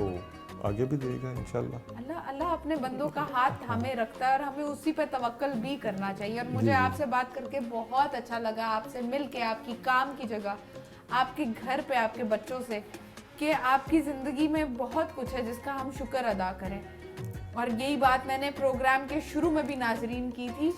आगे भी देगा इंशाल्लाह। अल्लाह अपने बंदों का हाथ थामे रखता है और हमें उसी पे तवक्कल भी करना चाहिए। और मुझे आपसे बात करके बहुत अच्छा लगा, आपसे मिल के, आपकी काम की जगह, आपके घर पे, आपके बच्चों से, कि आपकी ज़िंदगी में बहुत कुछ है जिसका हम शुक्र अदा करें। और यही बात मैंने प्रोग्राम के शुरू में भी नाजरीन की थी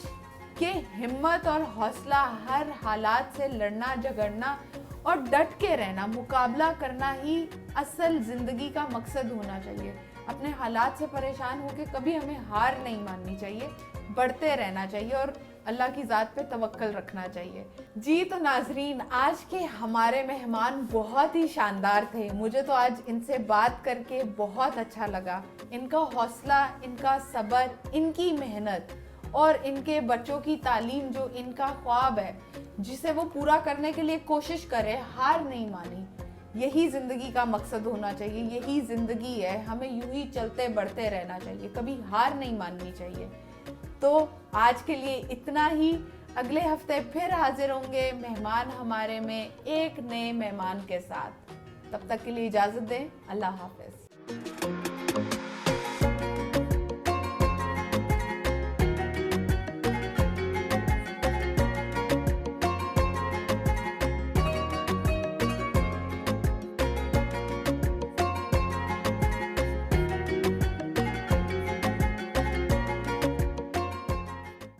कि हिम्मत और हौसला, हर हालात से लड़ना झगड़ना और डट के रहना, मुकाबला करना ही असल ज़िंदगी का मकसद होना चाहिए। अपने हालात से परेशान होकर कभी हमें हार नहीं माननी चाहिए, बढ़ते रहना चाहिए और अल्लाह की ज़ात पे तवक्कल रखना चाहिए। जी तो नाजरीन, आज के हमारे मेहमान बहुत ही शानदार थे। मुझे तो आज इनसे बात करके बहुत अच्छा लगा। इनका हौसला, इनका सब्र, इनकी मेहनत और इनके बच्चों की तालीम, जो इनका ख्वाब है जिसे वो पूरा करने के लिए कोशिश करे, हार नहीं मानी, यही ज़िंदगी का मकसद होना चाहिए। यही ज़िंदगी है, हमें यूं ही चलते बढ़ते रहना चाहिए, कभी हार नहीं माननी चाहिए। तो आज के लिए इतना ही। अगले हफ्ते फिर हाजिर होंगे मेहमान हमारे में एक नए मेहमान के साथ। तब तक के लिए इजाज़त दें। अल्लाह हाफ़िज़।